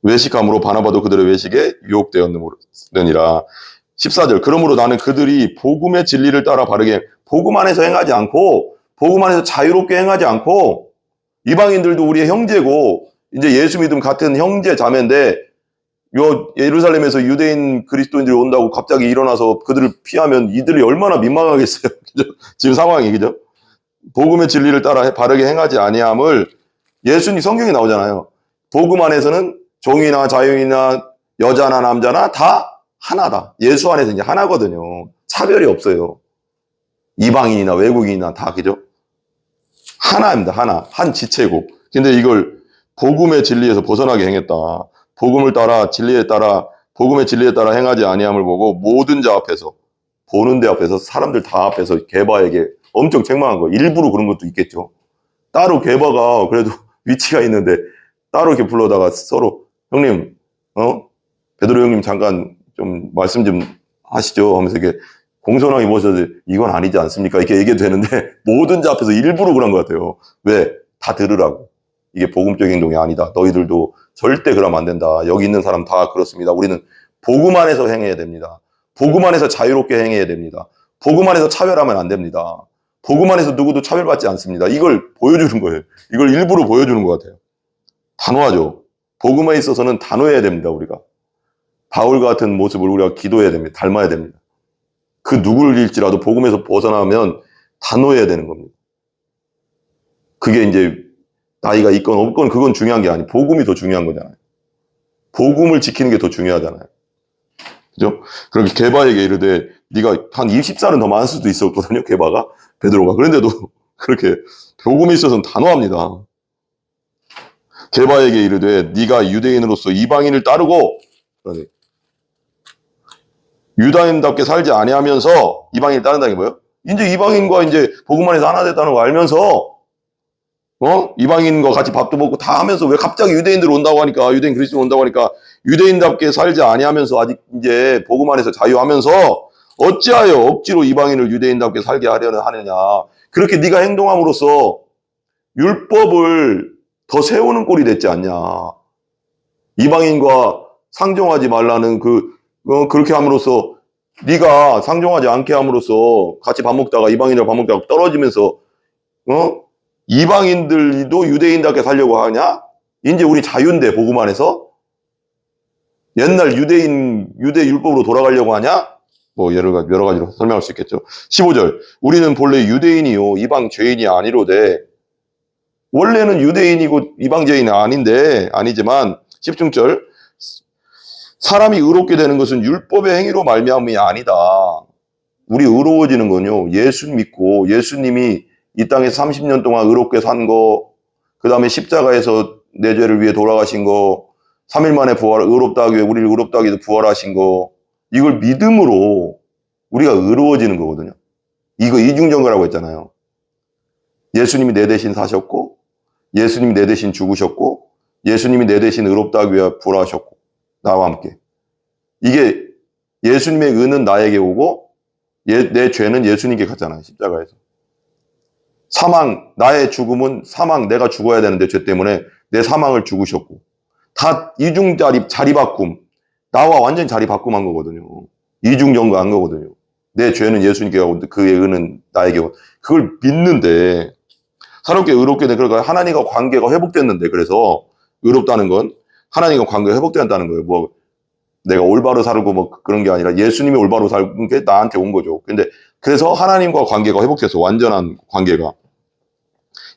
외식함으로 바나바도 그들의 외식에 유혹되었느니라. 14절. 그러므로 나는 그들이 복음의 진리를 따라 바르게 복음 안에서 행하지 않고 복음 안에서 자유롭게 행하지 않고 이방인들도 우리의 형제고 이제 예수 믿음 같은 형제 자매인데 요 예루살렘에서 유대인 그리스도인들이 온다고 갑자기 일어나서 그들을 피하면 이들이 얼마나 민망하겠어요. 그죠? 지금 상황이. 그죠? 복음의 진리를 따라 바르게 행하지 아니함을 예수님 성경에 나오잖아요. 복음 안에서는 종이나 자유인이나 여자나 남자나 다 하나다. 예수 안에서 이제 하나거든요. 차별이 없어요. 이방인이나 외국인이나 다. 그죠? 하나입니다. 하나. 한 지체고. 근데 이걸 복음의 진리에서 벗어나게 행했다. 복음을 따라 복음의 진리에 따라 행하지 아니함을 보고 모든 자 앞에서, 보는 데 앞에서, 사람들 다 앞에서 게바에게 엄청 책망한 거. 일부러 그런 것도 있겠죠. 따로 게바가 그래도 위치가 있는데 따로 이렇게 불러다가 서로 형님, 베드로 형님 잠깐 좀 말씀 좀 하시죠 하면서 이렇게 공손하게 모셔서 이건 아니지 않습니까? 이렇게 얘기해도 되는데 모든 자 앞에서 일부러 그런 것 같아요. 왜? 다 들으라고. 이게 복음적인 행동이 아니다. 너희들도 절대 그러면 안 된다. 여기 있는 사람 다 그렇습니다. 우리는 복음 안에서 행해야 됩니다. 복음 안에서 자유롭게 행해야 됩니다. 복음 안에서 차별하면 안 됩니다. 복음 안에서 누구도 차별받지 않습니다. 이걸 보여주는 거예요. 이걸 일부러 보여주는 것 같아요. 단호하죠. 복음에 있어서는 단호해야 됩니다. 우리가. 바울 같은 모습을 우리가 기도해야 됩니다. 닮아야 됩니다. 그 누구일지라도 복음에서 벗어나면 단호해야 되는 겁니다. 그게 이제 나이가 있건 없건 그건 중요한 게 아니에요. 복음이 더 중요한 거잖아요. 복음을 지키는 게 더 중요하잖아요. 그죠? 그렇게 게바에게 이르되 네가 한 20살은 더 많을 수도 있었거든요. 게바가. 베드로가. 그런데도 그렇게 복음에 있어서는 단호합니다. 게바에게 이르되 네가 유대인으로서 이방인을 따르고 유다인답게 살지 아니하면서 이방인을 따른다는 게 뭐예요? 이제 이방인과 이제 복음 안에서 하나 됐다는 거 알면서 이방인과 같이 밥도 먹고 다 하면서 왜 갑자기 유대인들 온다고 하니까 유대인 그리스도 온다고 하니까 유대인답게 살지 아니하면서 아직 이제 복음 안에서 자유하면서 어찌하여 억지로 이방인을 유대인답게 살게 하려는 하느냐. 그렇게 네가 행동함으로써 율법을 더 세우는 꼴이 됐지 않냐. 이방인과 상종하지 말라는 그렇게 함으로써 네가 상종하지 않게 함으로써 같이 밥 먹다가 이방인이랑 밥 먹다가 떨어지면서 이방인들도 유대인답게 살려고 하냐? 이제 우리 자유인데 복음 안에서 옛날 유대 율법으로 돌아가려고 하냐? 뭐 여러 가지로 설명할 수 있겠죠. 15절. 우리는 본래 유대인이요 이방 죄인이 아니로되. 원래는 유대인이고 이방 죄인이 아니지만 16절. 사람이 의롭게 되는 것은 율법의 행위로 말미암음이 아니다. 우리 의로워지는 건요. 예수 믿고 예수님이 이 땅에서 30년 동안 의롭게 산 거, 그 다음에 십자가에서 내 죄를 위해 돌아가신 거, 3일 만에 의롭다 하기 위해 우리를 의롭다 하기 위해 부활하신 거, 이걸 믿음으로 우리가 의로워지는 거거든요. 이거 이중전거라고 했잖아요. 예수님이 내 대신 사셨고, 예수님이 내 대신 죽으셨고, 예수님이 내 대신 의롭다 하기 위해 부활하셨고, 나와 함께. 이게 예수님의 의는 나에게 오고, 내 죄는 예수님께 갔잖아요. 십자가에서. 사망, 나의 죽음은 사망, 내가 죽어야 되는데 죄 때문에 내 사망을 죽으셨고 다 이중 자리 바꿈, 나와 완전히 자리 바꿈한 거거든요. 이중 전거한 거거든요. 내 죄는 예수님께 가고 그의 의는 나에게 오고 그걸 믿는데 사롭게 의롭게 된 그러니까 하나님과 관계가 회복됐는데 그래서 의롭다는 건 하나님과 관계가 회복된다는 거예요. 뭐 내가 올바로 살고 뭐 그런 게 아니라 예수님이 올바로 살는 게 나한테 온 거죠. 근데 그래서 하나님과 관계가 회복돼서 완전한 관계가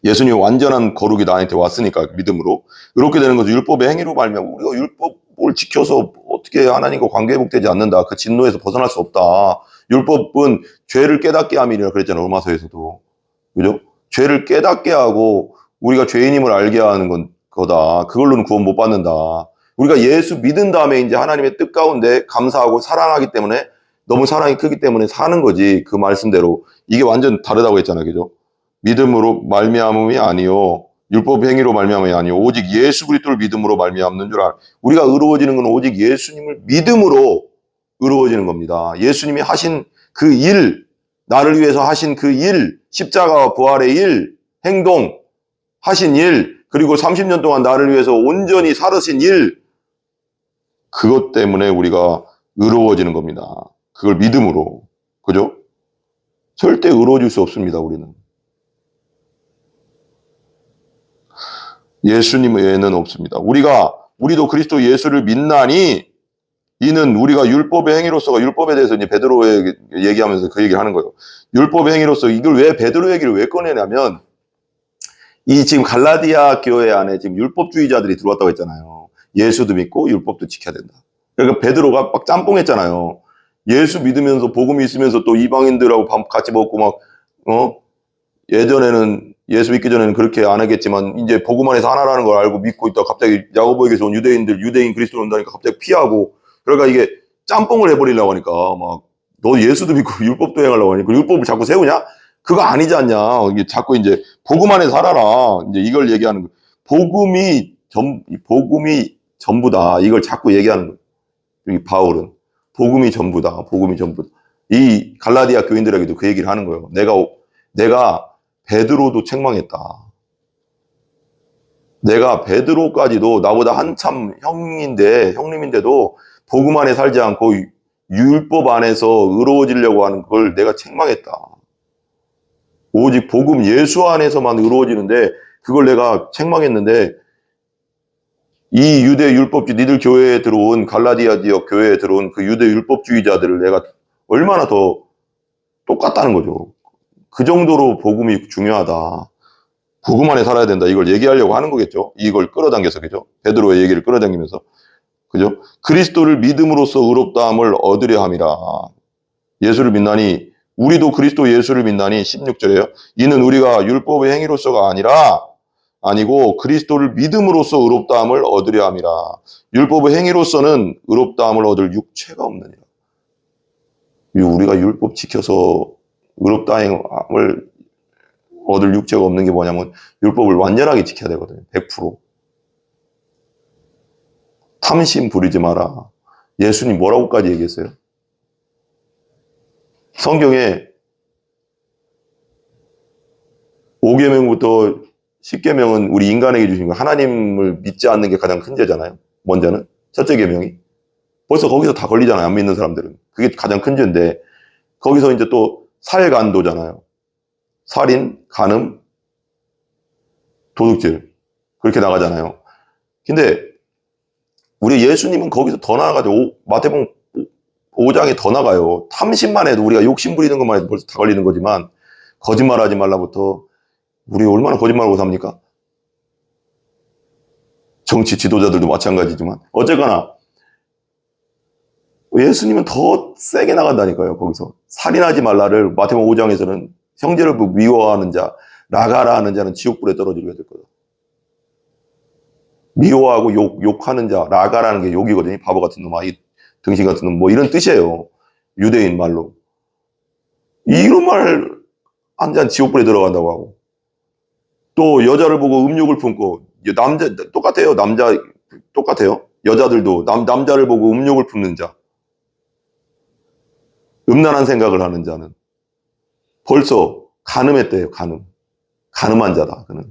예수님의 완전한 거룩이 나한테 왔으니까 믿음으로 의롭게 되는 것은 율법의 행위로 말미암고 우리가 율법을 지켜서 어떻게 하나님과 관계 회복되지 않는다. 그 진노에서 벗어날 수 없다. 율법은 죄를 깨닫게 함이라 그랬잖아요. 로마서에서도. 그죠? 죄를 깨닫게 하고 우리가 죄인임을 알게 하는 거다. 그걸로는 구원 못 받는다. 우리가 예수 믿은 다음에 이제 하나님의 뜻 가운데 감사하고 사랑하기 때문에 너무 사랑이 크기 때문에 사는 거지. 그 말씀대로. 이게 완전 다르다고 했잖아요. 그죠? 믿음으로 말미암음이 아니요 율법 행위로 말미암음이 아니요 오직 예수 그리스도를 믿음으로 말미암는 줄 알아. 우리가 의로워지는 건 오직 예수님을 믿음으로 의로워지는 겁니다. 예수님이 하신 그 일, 나를 위해서 하신 그 일, 십자가와 부활의 일, 행동, 하신 일, 그리고 30년 동안 나를 위해서 온전히 살으신 일, 그것 때문에 우리가 의로워지는 겁니다. 그걸 믿음으로. 그죠? 절대 의로워질 수 없습니다, 우리는. 예수님 외에는 없습니다. 우리도 그리스도 예수를 믿나니 이는 우리가 율법의 행위로서가 율법에 대해서 이제 베드로에 얘기하면서 그 얘기를 하는 거예요. 율법의 행위로서 이걸 왜 베드로 얘기를 왜 꺼내냐면 이 지금 갈라디아 교회 안에 지금 율법주의자들이 들어왔다고 했잖아요. 예수도 믿고 율법도 지켜야 된다. 그러니까 베드로가 막 짬뽕했잖아요. 예수 믿으면서 복음이 있으면서 또 이방인들하고 밥 같이 먹고 막 예전에는 예수 믿기 전에는 그렇게 안 하겠지만 이제 복음 안에서 하나라는 걸 알고 믿고 있다가 갑자기 야고보에게서 온 유대인 그리스도로 온다니까 갑자기 피하고 그러니까 이게 짬뽕을 해버리려고 하니까 막 너 예수도 믿고 율법도 행하려고 하니까 율법을 자꾸 세우냐? 그거 아니지 않냐? 이게 자꾸 이제 복음 안에 살아라. 이제 이걸 얘기하는 거예요. 복음이 전부다. 이걸 자꾸 얘기하는 거예요. 이 바울은 복음이 전부다. 복음이 전부다. 이 갈라디아 교인들에게도 그 얘기를 하는 거예요. 내가 베드로도 책망했다. 내가 베드로까지도 나보다 한참 형님인데도 복음 안에 살지 않고 율법 안에서 의로워지려고 하는 걸 내가 책망했다. 오직 복음 예수 안에서만 의로워지는데 그걸 내가 책망했는데 이 유대 율법주의 니들 교회에 들어온 갈라디아 지역 교회에 들어온 그 유대 율법주의자들을 내가 얼마나 더 똑같다는 거죠. 그 정도로 복음이 중요하다. 복음 안에 살아야 된다. 이걸 얘기하려고 하는 거겠죠. 이걸 끌어당겨서, 그죠? 베드로의 얘기를 끌어당기면서. 그죠? 그리스도를 믿음으로써 의롭다함을 얻으려 함이라. 예수를 믿나니, 우리도 그리스도 예수를 믿나니, 16절에요. 이는 우리가 율법의 행위로서가 아니고 그리스도를 믿음으로써 의롭다함을 얻으려 함이라. 율법의 행위로서는 의롭다함을 얻을 육체가 없느니라. 우리가 율법 지켜서 의롭다함을 얻을 육체가 없는 게 뭐냐면 율법을 완전하게 지켜야 되거든요. 100%. 탐심 부리지 마라. 예수님 뭐라고까지 얘기했어요? 성경에 5계명부터 10계명은 우리 인간에게 주신 거 하나님을 믿지 않는 게 가장 큰 죄잖아요. 먼저는 첫째 계명이 벌써 거기서 다 걸리잖아요. 안 믿는 사람들은. 그게 가장 큰 죄인데 거기서 이제 또 살간도잖아요. 살인, 간음, 도둑질 그렇게 나가잖아요. 근데 우리 예수님은 거기서 더 나아가죠. 마태복음 5장에 더 나가요. 탐심만 해도 우리가 욕심 부리는 것만 해도 벌써 다 걸리는 거지만 거짓말하지 말라부터 우리 얼마나 거짓말하고 삽니까? 정치 지도자들도 마찬가지지만 어쨌거나 예수님은 더 세게 나간다니까요. 거기서 살인하지 말라를 마태복음 5장에서는 형제를 미워하는 자, 나가라 하는 자는 지옥불에 떨어지게 될 거다. 미워하고 욕하는 자, 나가라는 게 욕이거든요. 바보 같은 놈, 아이 등신 같은 놈, 뭐 이런 뜻이에요. 유대인 말로. 이런 말 한 잔 지옥불에 들어간다고 하고. 또 여자를 보고 음욕을 품고 남자 똑같아요. 남자 똑같아요. 여자들도 남자를 보고 음욕을 품는 자, 음란한 생각을 하는 자는 벌써 간음했대요. 간음한 자다. 그는.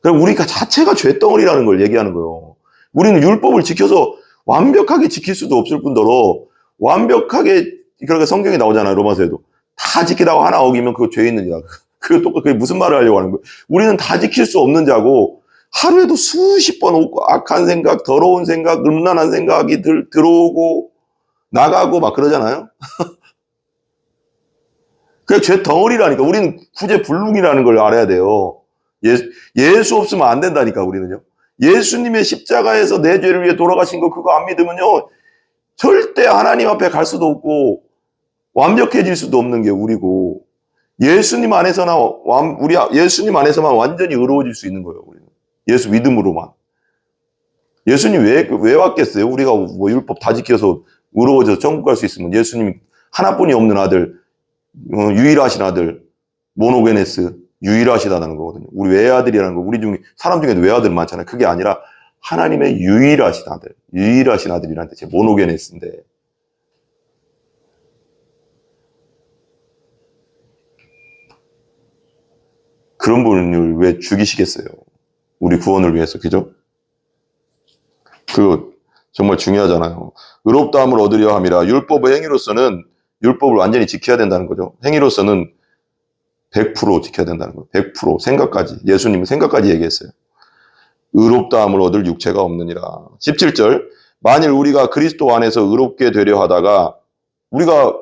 그럼 우리가 자체가 죄덩어리라는 걸 얘기하는 거예요. 우리는 율법을 지켜서 완벽하게 지킬 수도 없을 뿐더러 완벽하게 그렇게 성경에 나오잖아요. 로마서에도 다 지키다가 하나 어기면 그거 죄 있는 자. 그게 무슨 말을 하려고 하는 거예요? 우리는 다 지킬 수 없는 자고 하루에도 수십 번 악한 생각, 더러운 생각, 음란한 생각이 들어오고 나가고 막 그러잖아요. 그게 죄 덩어리라니까. 우리는 구제불능이라는 걸 알아야 돼요. 예수 없으면 안 된다니까. 우리는요. 예수님의 십자가에서 내 죄를 위해 돌아가신 거 그거 안 믿으면요 절대 하나님 앞에 갈 수도 없고 완벽해질 수도 없는 게 우리고 예수님 안에서만 완전히 의로워질 수 있는 거예요. 우리는. 예수 믿음으로만. 예수님 왜 왔겠어요? 우리가 뭐 율법 다 지켜서 의로워져서 천국 갈 수 있으면 예수님 하나뿐이 없는 아들, 유일하신 아들, 모노게네스, 유일하시다는 거거든요. 우리 외아들이라는 거, 우리 중에, 사람 중에도 외아들 많잖아요. 그게 아니라 하나님의 유일하신 아들, 유일하신 아들이라는 뜻이 모노게네스인데, 그런 분을 왜 죽이시겠어요? 우리 구원을 위해서, 그죠? 그거 정말 중요하잖아요. 의롭다함을 얻으려 함이라. 율법의 행위로서는 율법을 완전히 지켜야 된다는 거죠. 행위로서는 100% 지켜야 된다는 거예요. 100% 생각까지. 예수님은 생각까지 얘기했어요. 의롭다함을 얻을 육체가 없느니라. 17절. 만일 우리가 그리스도 안에서 의롭게 되려 하다가 우리가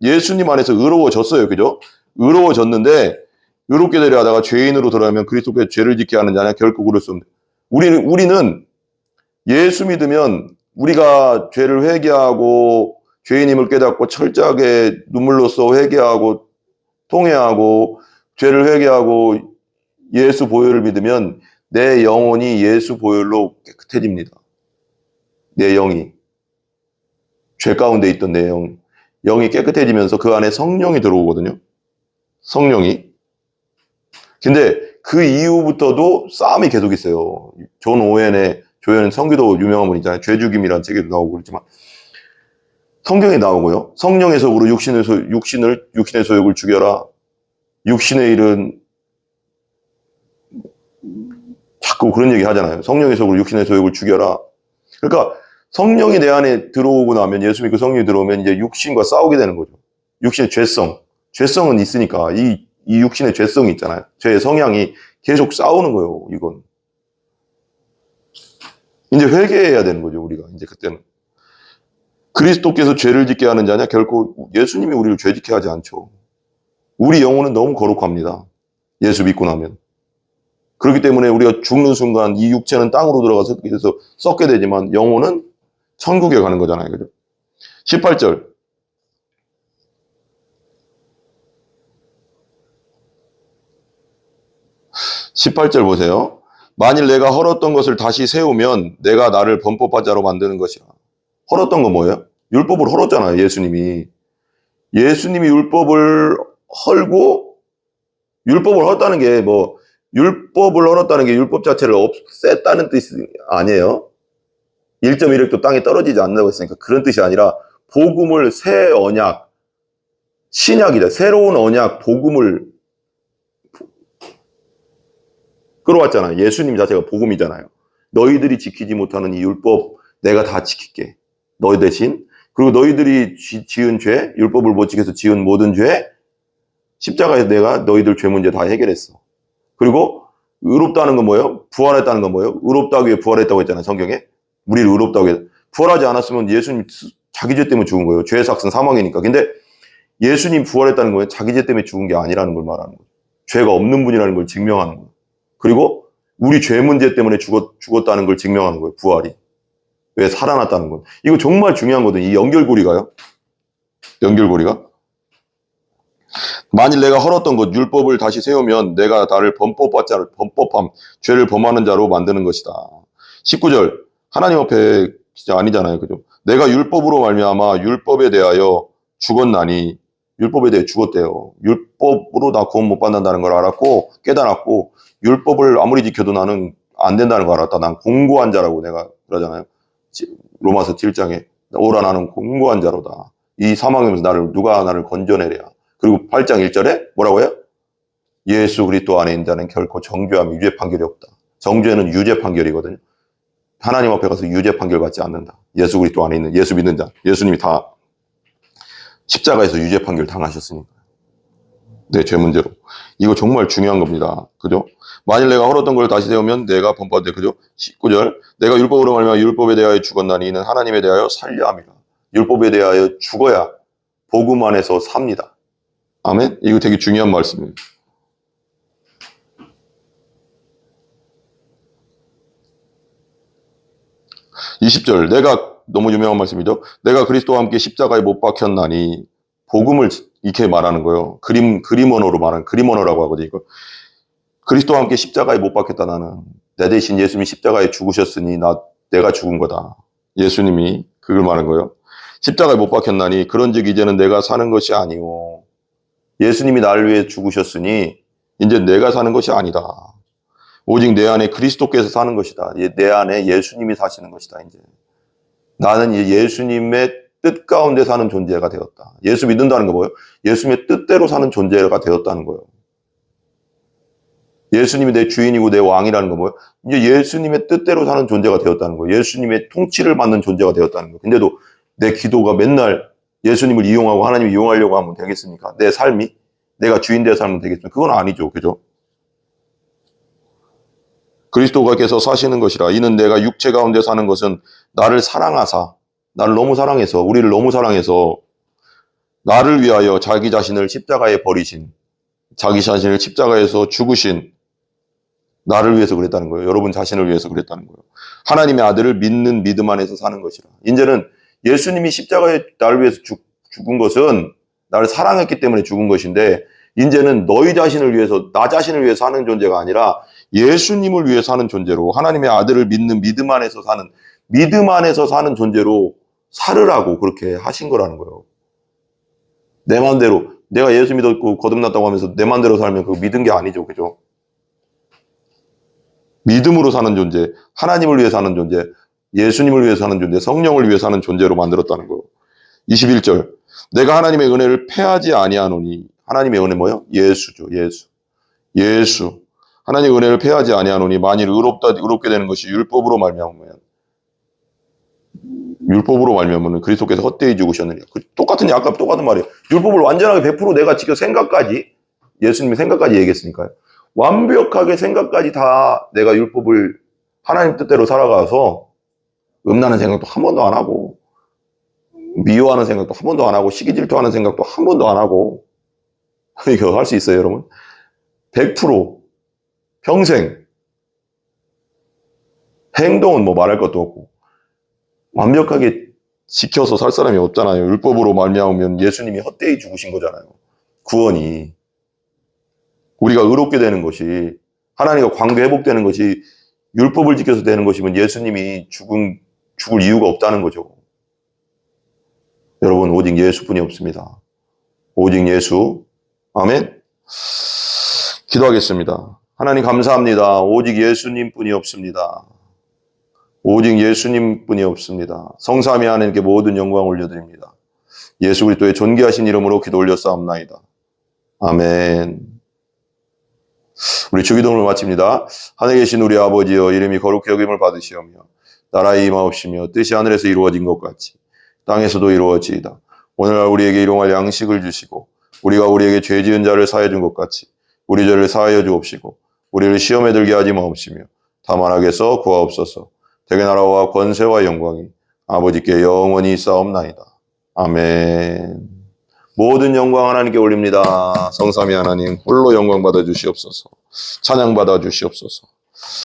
예수님 안에서 의로워졌어요. 그죠? 의로워졌는데 의롭게 되려 하다가 죄인으로 돌아가면 그리스도께 죄를 짓게 하는 자냐? 결코 그럴 수 없는. 우리는 예수 믿으면 우리가 죄를 회개하고 죄인임을 깨닫고 철저하게 눈물로써 회개하고 통회하고 죄를 회개하고 예수 보혈을 믿으면 내 영혼이 예수 보혈로 깨끗해집니다. 내 영이. 죄 가운데 있던 내 영이 깨끗해지면서 그 안에 성령이 들어오거든요. 성령이. 근데 그 이후부터도 싸움이 계속 있어요. 존 오웬의 조연 성기도 유명한 분 있잖아요. 죄죽임이라는 책에도 나오고 그렇지만 성경에 나오고요. 성령의 속으로 육신의 소욕을 죽여라. 육신의 일은 자꾸 그런 얘기 하잖아요. 성령의 속으로 육신의 소욕을 죽여라. 그러니까 성령이 내 안에 들어오고 나면 예수 믿고 성령이 들어오면 이제 육신과 싸우게 되는 거죠. 육신의 죄성은 있으니까 이 육신의 죄성이 있잖아요. 죄의 성향이 계속 싸우는 거예요. 이건 이제 회개해야 되는 거죠. 우리가 이제 그때는 그리스도께서 죄를 짓게 하는 자냐? 결코 예수님이 우리를 죄 짓게 하지 않죠. 우리 영혼은 너무 거룩합니다. 예수 믿고 나면. 그렇기 때문에 우리가 죽는 순간 이 육체는 땅으로 들어가서 썩게 되지만 영혼은 천국에 가는 거잖아요. 그죠? 18절. 18절 보세요. 만일 내가 헐었던 것을 다시 세우면 내가 나를 범법한 자로 만드는 것이라. 헐었던 건 뭐예요? 율법을 헐었잖아요. 예수님이 율법을 헐고 율법을 헐었다는 게 뭐 율법을 헐었다는 게 율법 자체를 없앴다는 뜻이 아니에요. 1.1획도 땅에 떨어지지 않는다고 했으니까 그런 뜻이 아니라 복음을 새 언약, 신약이다. 새로운 언약, 복음을 끌어왔잖아요. 예수님 자체가 복음이잖아요. 너희들이 지키지 못하는 이 율법 내가 다 지킬게. 너희 대신. 그리고 너희들이 지은 죄, 율법을 못 지켜서 지은 모든 죄, 십자가에서 내가 너희들 죄 문제 다 해결했어. 그리고 의롭다는 건 뭐예요? 부활했다는 건 뭐예요? 의롭다고 위해 부활했다고 했잖아요. 성경에. 우리를 의롭다고 해서. 부활하지 않았으면 예수님 자기 죄 때문에 죽은 거예요. 죄의 삭은 사망이니까. 근데 예수님 부활했다는 거예요. 자기 죄 때문에 죽은 게 아니라는 걸 말하는 거예요. 죄가 없는 분이라는 걸 증명하는 거예요. 그리고 우리 죄 문제 때문에 죽었다는 걸 증명하는 거예요. 부활이. 왜 살아났다는 건. 이거 정말 중요한 거거든요. 이 연결고리가요. 연결고리가. 만일 내가 헐었던 것, 율법을 다시 세우면 내가 나를 범법함, 죄를 범하는 자로 만드는 것이다. 19절. 하나님 앞에 진짜 아니잖아요. 그죠? 내가 율법으로 말미암아 율법에 대하여 죽었나니, 율법에 대해 죽었대요. 율법으로 나 구원 못 받는다는 걸 알았고, 깨달았고, 율법을 아무리 지켜도 나는 안 된다는 걸 알았다. 난 공고한 자라고 내가 그러잖아요. 로마서 7장에 오라 나는 공고한 자로다. 이 사망에서 누가 나를 건져내랴. 그리고 8장 1절에 뭐라고요? 예수 그리스도 안에 있는 자는 결코 정죄함 유죄 판결이 없다. 정죄는 유죄 판결이거든요. 하나님 앞에 가서 유죄 판결 받지 않는다. 예수 그리스도 안에 있는 예수 믿는 자. 예수님이 다 십자가에서 유죄 판결 당하셨으니까. 네, 죄 문제로. 이거 정말 중요한 겁니다. 그죠? 만일 내가 헐었던 걸 다시 세우면 내가 범법돼. 그죠? 19절. 내가 율법으로 말미암아 율법에 대하여 죽었나니 이는 하나님에 대하여 살려 함이라. 율법에 대하여 죽어야 복음 안에서 삽니다. 아멘? 이거 되게 중요한 말씀이에요. (20절) 내가 너무 유명한 말씀이죠. 내가 그리스도와 함께 십자가에 못 박혔나니 복음을 이렇게 말하는 거예요. 그림 언어로 말하는 그림 언어라고 하거든요. 이거. 그리스도와 함께 십자가에 못 박혔다. 나는 내 대신 예수님이 십자가에 죽으셨으니 내가 죽은 거다. 예수님이 그걸 말하는 거예요. 십자가에 못 박혔나니 그런즉 이제는 내가 사는 것이 아니오. 예수님이 나를 위해 죽으셨으니 이제 내가 사는 것이 아니다. 오직 내 안에 그리스도께서 사는 것이다. 내 안에 예수님이 사시는 것이다. 이제 나는 예수님의 뜻 가운데 사는 존재가 되었다. 예수 믿는다는 거 뭐예요? 예수님의 뜻대로 사는 존재가 되었다는 거예요. 예수님이 내 주인이고 내 왕이라는 거 뭐예요? 이제 예수님의 뜻대로 사는 존재가 되었다는 거예요. 예수님의 통치를 받는 존재가 되었다는 거예요. 근데도 내 기도가 맨날 예수님을 이용하고 하나님을 이용하려고 하면 되겠습니까? 내 삶이 내가 주인 되어 살면 되겠습니까? 그건 아니죠. 그죠? 그리스도께서 사시는 것이라. 이는 내가 육체 가운데 사는 것은 나를 사랑하사, 나를 너무 사랑해서, 우리를 너무 사랑해서 나를 위하여 자기 자신을 십자가에 버리신, 자기 자신을 십자가에서 죽으신 나를 위해서 그랬다는 거예요. 여러분 자신을 위해서 그랬다는 거예요. 하나님의 아들을 믿는 믿음 안에서 사는 것이라. 이제는 예수님이 십자가에 나를 위해서 죽은 것은 나를 사랑했기 때문에 죽은 것인데, 이제는 너희 자신을 위해서, 나 자신을 위해서 사는 존재가 아니라 예수님을 위해 사는 존재로, 하나님의 아들을 믿는 믿음 안에서 사는 존재로 살으라고 그렇게 하신 거라는 거예요. 내 마음대로, 내가 예수 믿었고 거듭났다고 하면서 내 마음대로 살면 그거 믿은 게 아니죠. 그죠? 믿음으로 사는 존재, 하나님을 위해 사는 존재, 예수님을 위해 사는 존재, 성령을 위해 사는 존재로 만들었다는 거예요. 21절. 내가 하나님의 은혜를 패하지 아니하노니. 하나님의 은혜 뭐예요? 예수죠. 예수. 하나님의 은혜를 패하지 아니하노니 만일 의롭게 되는 것이 율법으로 말미암으면 그리스도께서 헛되이 죽으셨느냐. 똑같은 말이에요. 율법을 완전하게 100% 내가 지켜 예수님의 생각까지 얘기했으니까요. 완벽하게 생각까지 다 내가 율법을 하나님 뜻대로 살아가서 음란한 생각도 한 번도 안 하고, 미워하는 생각도 한 번도 안 하고, 시기 질투하는 생각도 한 번도 안 하고, 이거 할 수 있어요, 여러분? 100% 평생 행동은 뭐 말할 것도 없고 완벽하게 지켜서 살 사람이 없잖아요. 율법으로 말미암으면 예수님이 헛되이 죽으신 거잖아요. 구원이. 우리가 의롭게 되는 것이, 하나님과 관계 회복되는 것이 율법을 지켜서 되는 것이면 예수님이 죽을 이유가 없다는 거죠. 여러분, 오직 예수뿐이 없습니다. 오직 예수. 아멘. 기도하겠습니다. 하나님 감사합니다. 오직 예수님뿐이 없습니다. 오직 예수님뿐이 없습니다. 성삼위 하나님께 모든 영광 올려드립니다. 예수 그리스도의 존귀하신 이름으로 기도 올렸사옵나이다. 아멘. 우리 주기도문을 마칩니다. 하늘에 계신 우리 아버지여, 이름이 거룩히 여김을 받으시오며 나라의 임하옵시며 뜻이 하늘에서 이루어진 것 같이 땅에서도 이루어지이다. 오늘날 우리에게 일용할 양식을 주시고 우리가 우리에게 죄 지은 자를 사하여 준 것 같이 우리 죄를 사하여 주옵시고 우리를 시험에 들게 하지 마옵시며 다만 악에서 구하옵소서. 대개 나라와 권세와 영광이 아버지께 영원히 있사옵나이다. 아멘. 모든 영광 하나님께 올립니다. 성삼위 하나님 홀로 영광 받아 주시옵소서. 찬양 받아 주시옵소서.